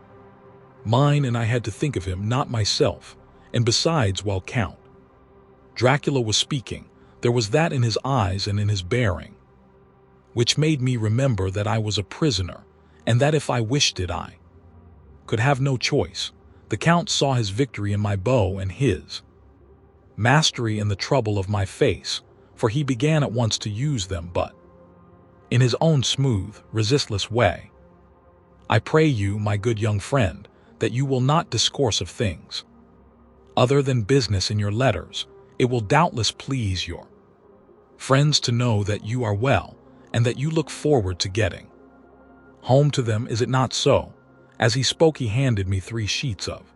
mine, and I had to think of him, not myself. And besides, while Count Dracula was speaking, there was that in his eyes and in his bearing which made me remember that I was a prisoner, and that if I wished it I could have no choice. The Count saw his victory in my bow and his mastery in the trouble of my face, for he began at once to use them, but in his own smooth, resistless way. I pray you, my good young friend, that you will not discourse of things other than business in your letters. It will doubtless please your friends to know that you are well, and that you look forward to getting home to them, is it not so? As he spoke, he handed me 3 sheets of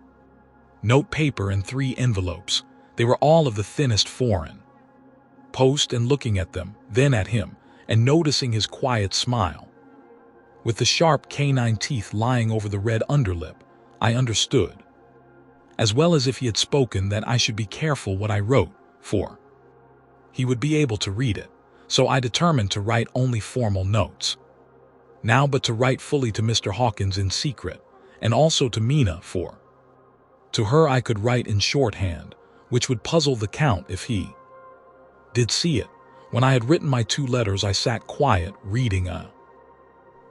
note paper and 3 envelopes. They were all of the thinnest foreign post, and looking at them, then at him, and noticing his quiet smile, with the sharp canine teeth lying over the red underlip, I understood, as well as if he had spoken, that I should be careful what I wrote, for he would be able to read it. So I determined to write only formal notes now, but to write fully to Mr. Hawkins in secret, and also to Mina, for to her I could write in shorthand, which would puzzle the Count if he did see it. When I had written my 2 letters, I sat quiet, reading a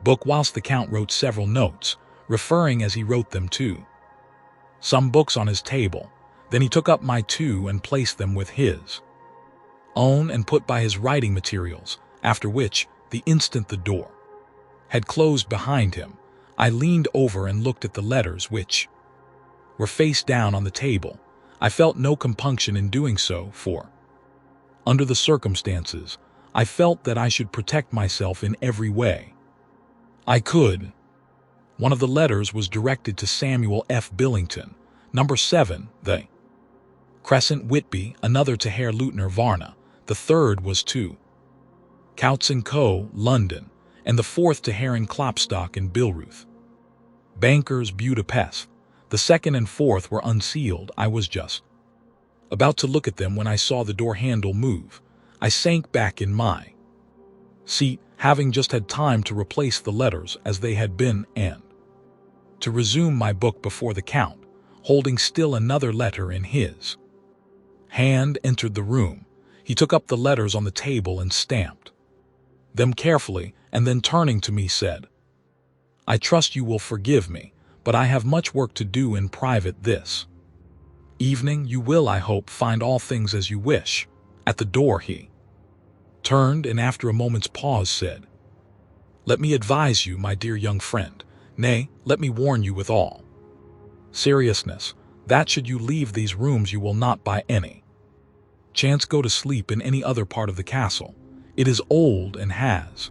book, whilst the Count wrote several notes, referring as he wrote them to some books on his table. Then he took up my 2 and placed them with his own and put by his writing materials, after which, the instant the door had closed behind him, I leaned over and looked at the letters, which were face down on the table. I felt no compunction in doing so, for under the circumstances, I felt that I should protect myself in every way I could. One of the letters was directed to Samuel F. Billington, number 7, the Crescent, Whitby, another to Herr Lieutenant Varna. The third was to Coutts & Co., London, and the fourth to Herren Klopstock and Billruth, bankers, Budapest. The second and fourth were unsealed. I was just about to look at them when I saw the door handle move. I sank back in my seat, having just had time to replace the letters as they had been and to resume my book before the Count, holding still another letter in his hand, entered the room. He took up the letters on the table and stamped them carefully, and then turning to me said, "I trust you will forgive me, but I have much work to do in private this evening. You will, I hope, find all things as you wish." At the door he turned, and after a moment's pause said, "Let me advise you, my dear young friend, nay, let me warn you with all seriousness, that should you leave these rooms you will not by any chance go to sleep in any other part of the castle. It is old and has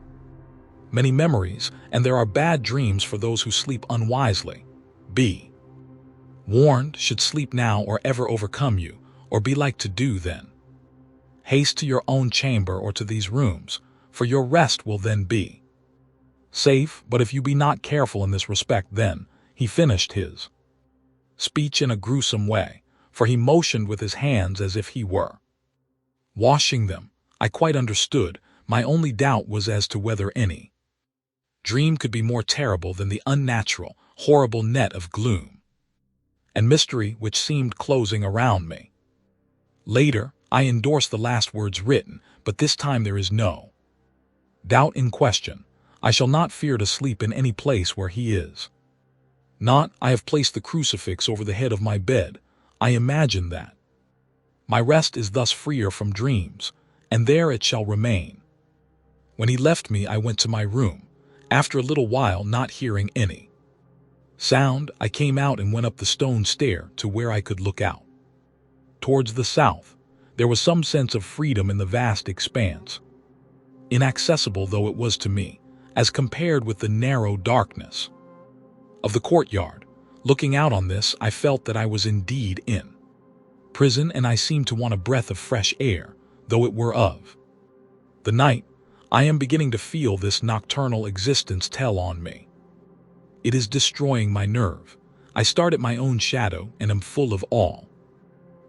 many memories, and there are bad dreams for those who sleep unwisely. Be warned, should sleep now or ever overcome you, or be like to do, then haste to your own chamber or to these rooms, for your rest will then be safe. But if you be not careful in this respect, then," he finished his speech in a gruesome way, for he motioned with his hands as if he were washing them. I quite understood. My only doubt was as to whether any dream could be more terrible than the unnatural, horrible net of gloom and mystery which seemed closing around me. Later, I endorsed the last words written, but this time there is no doubt in question. I shall not fear to sleep in any place where he is not. I have placed the crucifix over the head of my bed. I imagine that my rest is thus freer from dreams, and there it shall remain. When he left me, I went to my room. After a little while, not hearing any sound, I came out and went up the stone stair to where I could look out towards the south. There was some sense of freedom in the vast expanse, inaccessible though it was to me, as compared with the narrow darkness of the courtyard. Looking out on this, I felt that I was indeed in prison, and I seemed to want a breath of fresh air, though it were of the night. I am beginning to feel this nocturnal existence tell on me. It is destroying my nerve. I start at my own shadow and am full of all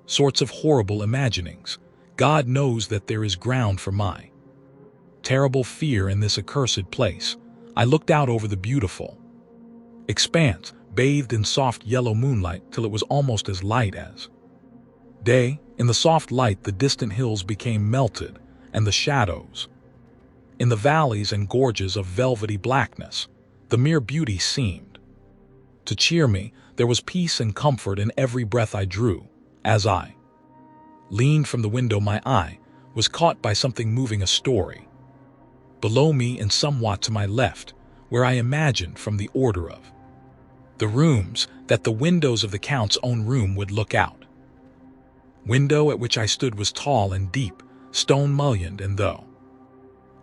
sorts of horrible imaginings. God knows that there is ground for my terrible fear in this accursed place. I looked out over the beautiful expanse, bathed in soft yellow moonlight till it was almost as light as day. In the soft light, the distant hills became melted, and the shadows in the valleys and gorges of velvety blackness. The mere beauty seemed to cheer me. There was peace and comfort in every breath I drew. As I leaned from the window, my eye was caught by something moving a story below me and somewhat to my left, where I imagined from the order of the rooms that the windows of the Count's own room would look out. Window at which I stood was tall and deep, stone-mullioned, and though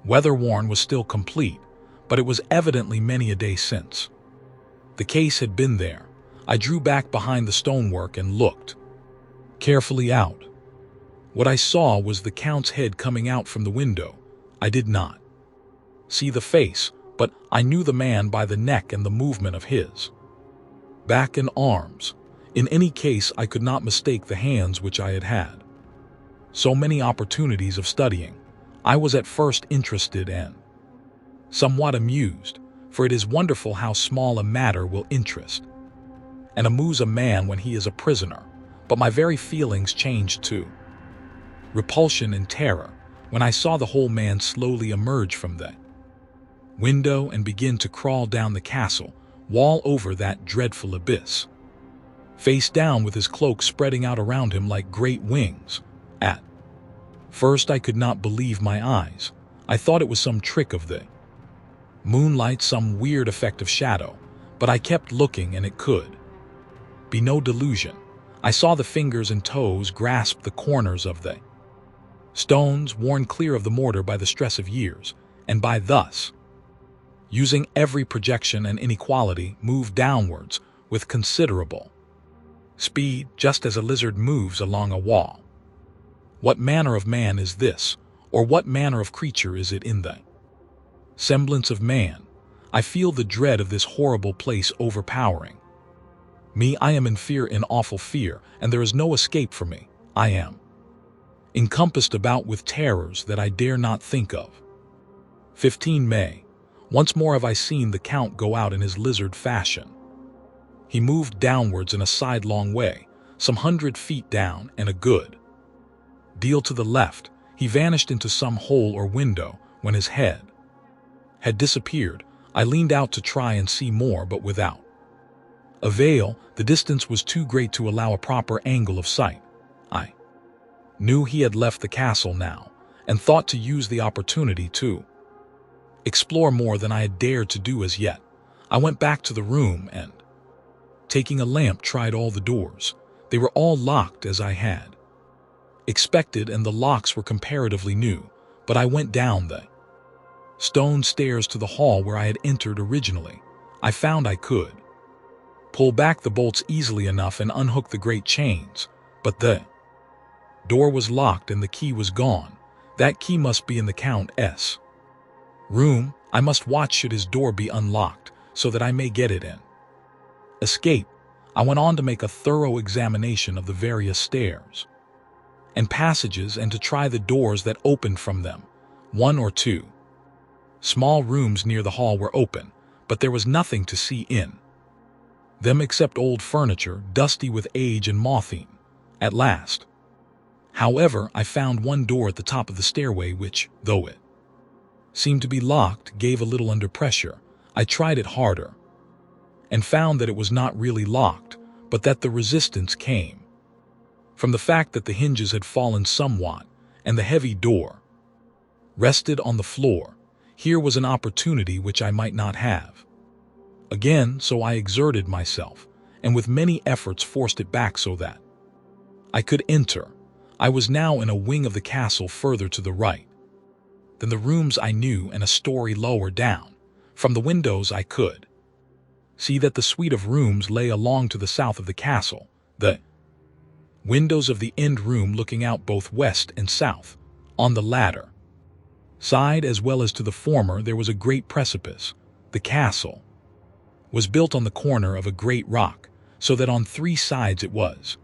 weather-worn was still complete, but it was evidently many a day since the case had been there. I drew back behind the stonework and looked carefully out. What I saw was the Count's head coming out from the window. I did not see the face, but I knew the man by the neck and the movement of his back and arms. In any case, I could not mistake the hands which I had had so many opportunities of studying. I was at first interested and somewhat amused, for it is wonderful how small a matter will interest and amuse a man when he is a prisoner. But my very feelings changed to repulsion and terror when I saw the whole man slowly emerge from the window and begin to crawl down the castle wall over that dreadful abyss, face down, with his cloak spreading out around him like great wings. At first I could not believe my eyes. I thought it was some trick of the moonlight, some weird effect of shadow, but I kept looking and it could be no delusion. I saw the fingers and toes grasp the corners of the stones, worn clear of the mortar by the stress of years, and by thus using every projection and inequality, move downwards with considerable speed, just as a lizard moves along a wall. What manner of man is this, or what manner of creature is it in the semblance of man? I feel the dread of this horrible place overpowering me. I am in fear, in awful fear, and there is no escape for me. I am encompassed about with terrors that I dare not think of. 15 May. Once more have I seen the Count go out in his lizard fashion. He moved downwards in a sidelong way, some 100 feet down and a good deal to the left. He vanished into some hole or window. When his head had disappeared, I leaned out to try and see more, but without avail. The distance was too great to allow a proper angle of sight. I knew he had left the castle now, and thought to use the opportunity to explore more than I had dared to do as yet. I went back to the room and, taking a lamp, tried all the doors. They were all locked as I had expected, and the locks were comparatively new. But I went down the stone stairs to the hall where I had entered originally. I found I could pull back the bolts easily enough and unhook the great chains, but the door was locked and the key was gone. That key must be in the Count's room. I must watch should his door be unlocked, so that I may get it in. Escape. I went on to make a thorough examination of the various stairs and passages, and to try the doors that opened from them. 1 or 2 small rooms near the hall were open, but there was nothing to see in them except old furniture, dusty with age and moth-eaten. At last, however, I found one door at the top of the stairway which, though it seemed to be locked, gave a little under pressure. I tried it harder and found that it was not really locked, but that the resistance came from the fact that the hinges had fallen somewhat and the heavy door rested on the floor. Here was an opportunity which I might not have again, so I exerted myself, and with many efforts forced it back so that I could enter. I was now in a wing of the castle further to the right than the rooms I knew, and a story lower down. From the windows I could see that the suite of rooms lay along to the south of the castle, the windows of the end room looking out both west and south. On the latter side, as well as to the former, there was a great precipice. The castle was built on the corner of a great rock, so that on 3 sides it was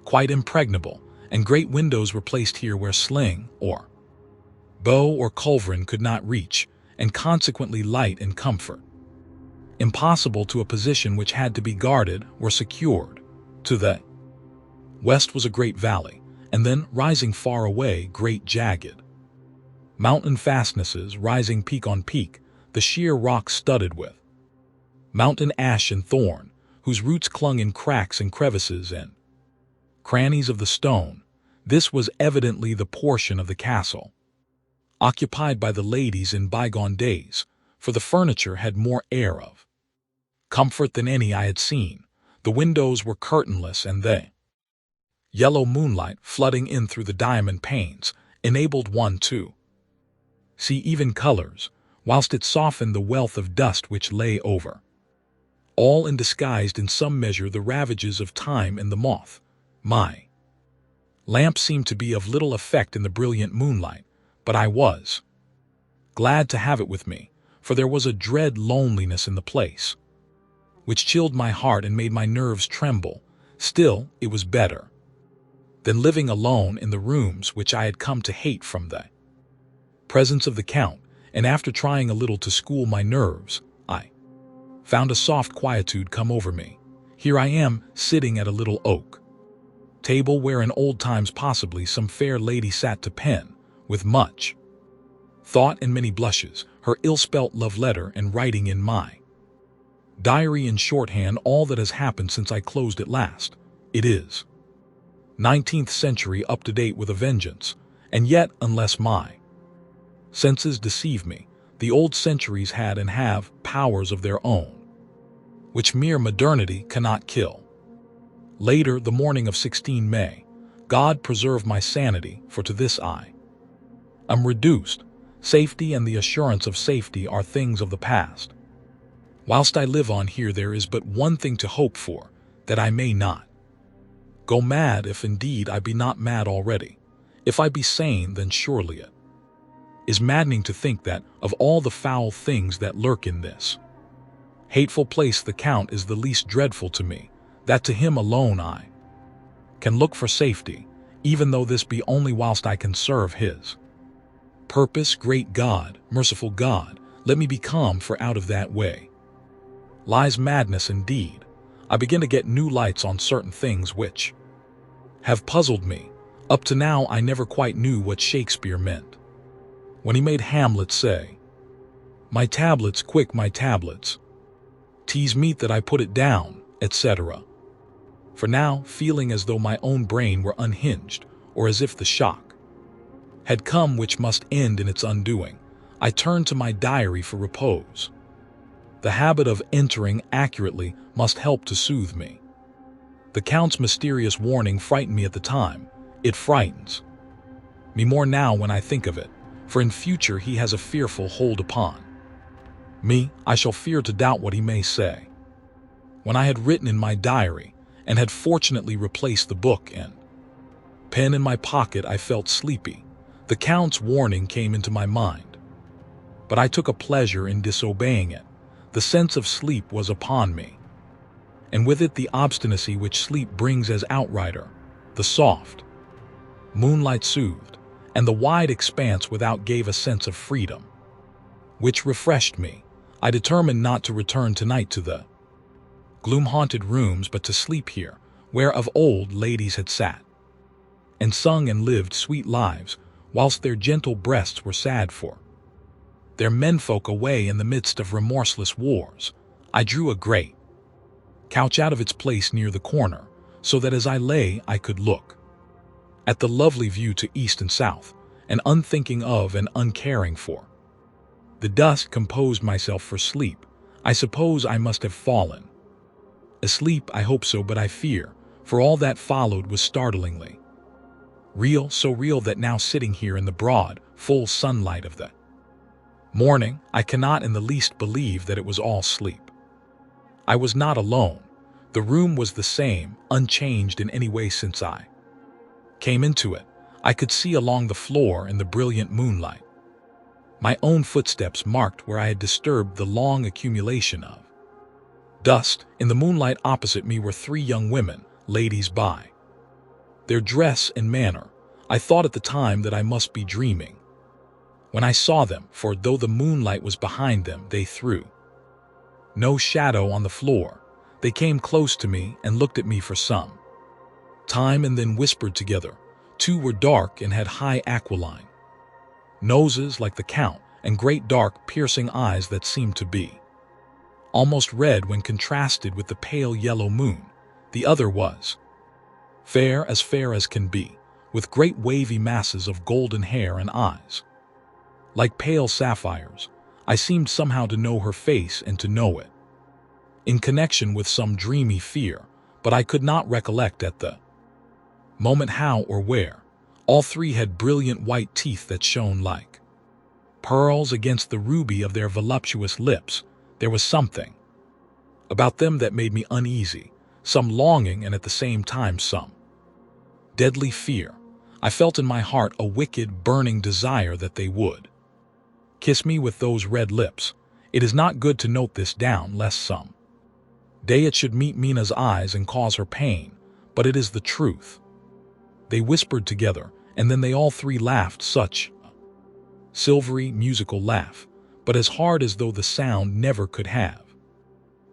quite impregnable, and great windows were placed here where sling or bow or culverin could not reach, and consequently light and comfort. Impossible to a position which had to be guarded or secured. To the west was a great valley, and then, rising far away, great jagged mountain fastnesses rising peak on peak, the sheer rock studded with mountain ash and thorn, whose roots clung in cracks and crevices and crannies of the stone. This was evidently the portion of the castle occupied by the ladies in bygone days, for the furniture had more air of comfort than any I had seen. The windows were curtainless, and the yellow moonlight flooding in through the diamond panes enabled one to see even colors, whilst it softened the wealth of dust which lay over all and disguised in some measure the ravages of time and the moth. My lamp seemed to be of little effect in the brilliant moonlight, but I was glad to have it with me, for there was a dread loneliness in the place, which chilled my heart and made my nerves tremble. Still, it was better than living alone in the rooms which I had come to hate from the presence of the Count, and after trying a little to school my nerves, I found a soft quietude come over me. Here I am, sitting at a little oak table where in old times possibly some fair lady sat to pen, with much thought and many blushes, her ill-spelt love letter, and writing in my diary in shorthand all that has happened since I closed it last. It is 19th century, up to date with a vengeance, and yet, unless my senses deceive me, the old centuries had and have powers of their own, which mere modernity cannot kill. Later, the morning of 16 May, God preserve my sanity, for to this I am reduced. Safety and the assurance of safety are things of the past. Whilst I live on here, there is but one thing to hope for, that I may not go mad, if indeed I be not mad already. If I be sane, then surely it is maddening to think that, of all the foul things that lurk in this hateful place, the Count is the least dreadful to me, that to him alone I can look for safety, even though this be only whilst I can serve his purpose. Great God, merciful God, let me be calm, for out of that way lies madness indeed. I begin to get new lights on certain things which have puzzled me. Up to now I never quite knew what Shakespeare meant when he made Hamlet say, "My tablets, quick, my tablets, 'tis meet that I put it down," etc. For now, feeling as though my own brain were unhinged, or as if the shock had come which must end in its undoing, I turned to my diary for repose. The habit of entering accurately must help to soothe me. The Count's mysterious warning frightened me at the time. It frightens me more now when I think of it, for in future he has a fearful hold upon me. I shall fear to doubt what he may say. When I had written in my diary, and had fortunately replaced the book and pen in my pocket, I felt sleepy. The Count's warning came into my mind, but I took a pleasure in disobeying it. The sense of sleep was upon me, and with it the obstinacy which sleep brings as outrider. The soft moonlight soothed, and the wide expanse without gave a sense of freedom, which refreshed me. I determined not to return tonight to the gloom-haunted rooms, but to sleep here, where of old ladies had sat and sung and lived sweet lives, whilst their gentle breasts were sad for their menfolk away in the midst of remorseless wars. I drew a great couch out of its place near the corner, so that as I lay I could look at the lovely view to east and south, and unthinking of and uncaring for the dust, composed myself for sleep. I suppose I must have fallen asleep. I hope so, but I fear, for all that followed was startlingly real, so real that now, sitting here in the broad, full sunlight of the morning, I cannot in the least believe that it was all sleep. I was not alone. The room was the same, unchanged in any way since I came into it. I could see along the floor in the brilliant moonlight my own footsteps marked where I had disturbed the long accumulation of dust. In the moonlight opposite me were three young women, ladies by their dress and manner. I thought at the time that I must be dreaming. when I saw them, for though the moonlight was behind them, they threw no shadow on the floor. They came close to me and looked at me for some time and then whispered together. Two were dark and had high aquiline noses like the Count, and great dark piercing eyes that seemed to be almost red when contrasted with the pale yellow moon. The other was fair as can be, with great wavy masses of golden hair and eyes like pale sapphires. I seemed somehow to know her face and to know it in connection with some dreamy fear, but I could not recollect at the moment how or where. All three had brilliant white teeth that shone like pearls against the ruby of their voluptuous lips. There was something about them that made me uneasy, some longing and at the same time some deadly fear. I felt in my heart a wicked, burning desire that they would kiss me with those red lips. It is not good to note this down, lest some day it should meet Mina's eyes and cause her pain, but it is the truth. They whispered together, and then they all three laughed, such a silvery, musical laugh, but as hard as though the sound never could have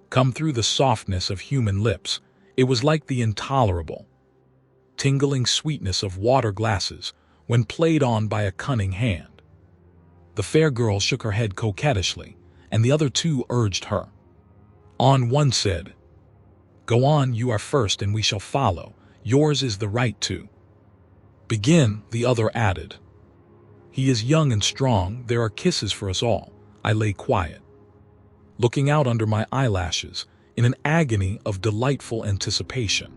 come through the softness of human lips. It was like the intolerable, tingling sweetness of water glasses when played on by a cunning hand. The fair girl shook her head coquettishly, and the other two urged her on. One said, "Go on, you are first and we shall follow. Yours is the right to begin," the other added. "He is young and strong, there are kisses for us all." I lay quiet, looking out under my eyelashes in an agony of delightful anticipation.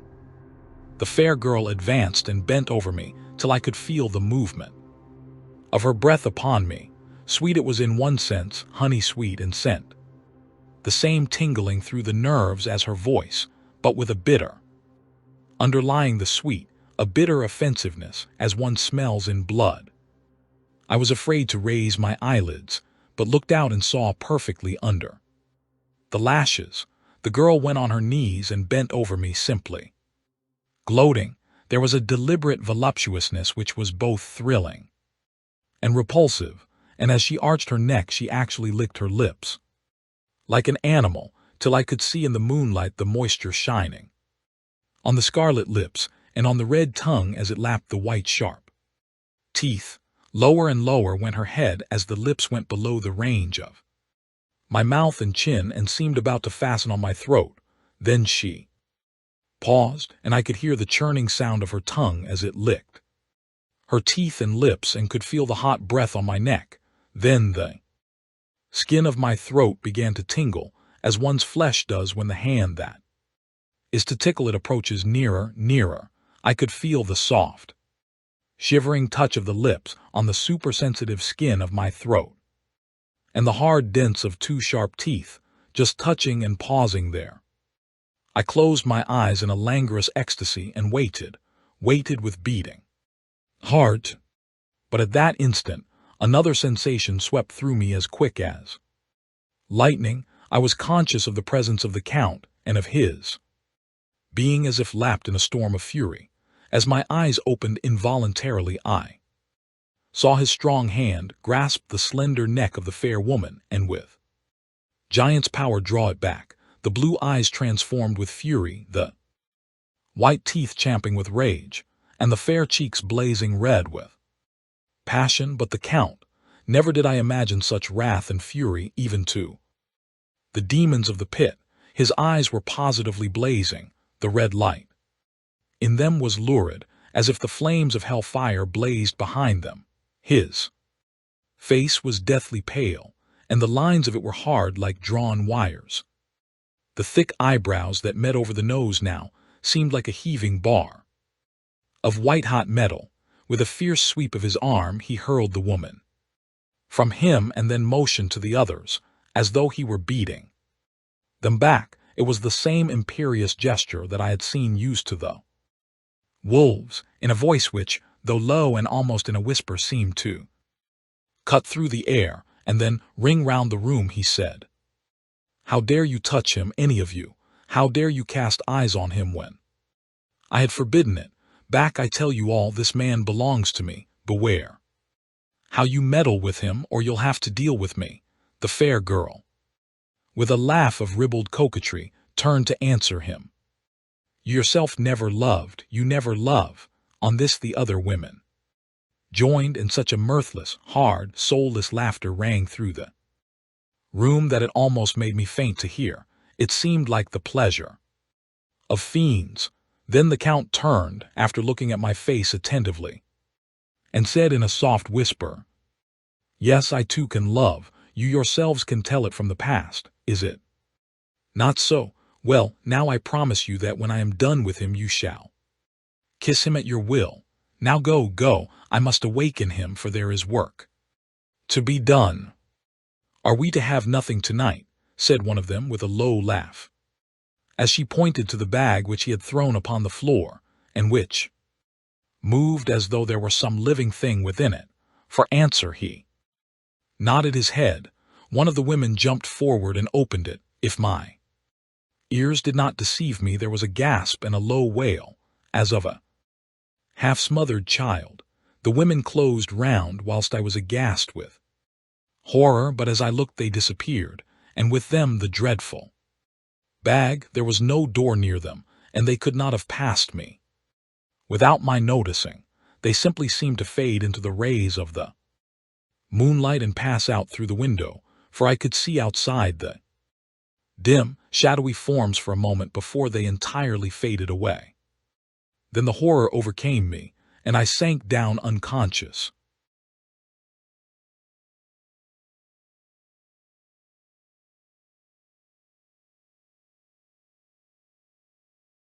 The fair girl advanced and bent over me till I could feel the movement of her breath upon me. Sweet it was in one sense, honey-sweet in scent, the same tingling through the nerves as her voice, but with a bitter, underlying the sweet, a bitter offensiveness as one smells in blood. I was afraid to raise my eyelids, but looked out and saw perfectly under the lashes. The girl went on her knees and bent over me simply gloating. There was a deliberate voluptuousness which was both thrilling and repulsive, and as she arched her neck she actually licked her lips like an animal, till I could see in the moonlight the moisture shining on the scarlet lips and on the red tongue as it lapped the white sharp teeth. Lower and lower went her head as the lips went below the range of my mouth and chin and seemed about to fasten on my throat. Then she paused, and I could hear the churning sound of her tongue as it licked her teeth and lips and could feel the hot breath on my neck. Then the skin of my throat began to tingle, as one's flesh does when the hand that is to tickle it approaches nearer. I could feel the soft, shivering touch of the lips on the supersensitive skin of my throat, and the hard dents of two sharp teeth, just touching and pausing there. I closed my eyes in a languorous ecstasy and waited with beating heart. But at that instant, another sensation swept through me as quick as lightning. I was conscious of the presence of the Count and of his being as if lapped in a storm of fury. As my eyes opened involuntarily, I saw his strong hand grasp the slender neck of the fair woman and with giant's power draw it back, the blue eyes transformed with fury, the white teeth champing with rage, and the fair cheeks blazing red with passion. But the Count, never did I imagine such wrath and fury even to the demons of the pit. His eyes were positively blazing, the red light in them was lurid, as if the flames of hellfire blazed behind them. His face was deathly pale, and the lines of it were hard like drawn wires. The thick eyebrows that met over the nose now seemed like a heaving bar of white-hot metal. With a fierce sweep of his arm he hurled the woman from him and then motioned to the others, as though he were beating them back. It was the same imperious gesture that I had seen used to the wolves, in a voice which, though low and almost in a whisper, seemed to cut through the air and then ring round the room. He said, "How dare you touch him, any of you? How dare you cast eyes on him when I had forbidden it? Back, I tell you all, this man belongs to me. Beware How you meddle with him, or you'll have to deal with me, the fair girl, with a laugh of ribald coquetry, turned to answer him. You yourself never loved, you never love, on this the other women joined, and such a mirthless, hard, soulless laughter rang through the room that it almost made me faint to hear. It seemed like the pleasure of fiends. Then the Count turned, after looking at my face attentively, and said in a soft whisper, "Yes, I too can love. You yourselves can tell it from the past, is it not so? Well, now I promise you that when I am done with him you shall kiss him at your will. Now go, go, I must awaken him, for there is work to be done." "Are we to have nothing tonight?" said one of them with a low laugh, as she pointed to the bag which he had thrown upon the floor, and which moved as though there were some living thing within it. For answer he nodded his head. One of the women jumped forward and opened it. If my ears did not deceive me, there was a gasp and a low wail, as of a half-smothered child. The women closed round, whilst I was aghast with horror, but as I looked they disappeared, and with them the dreadful bag. There was no door near them, and they could not have passed me without my noticing. They simply seemed to fade into the rays of the moonlight and pass out through the window, for I could see outside the dim, shadowy forms for a moment before they entirely faded away. Then the horror overcame me, and I sank down unconscious.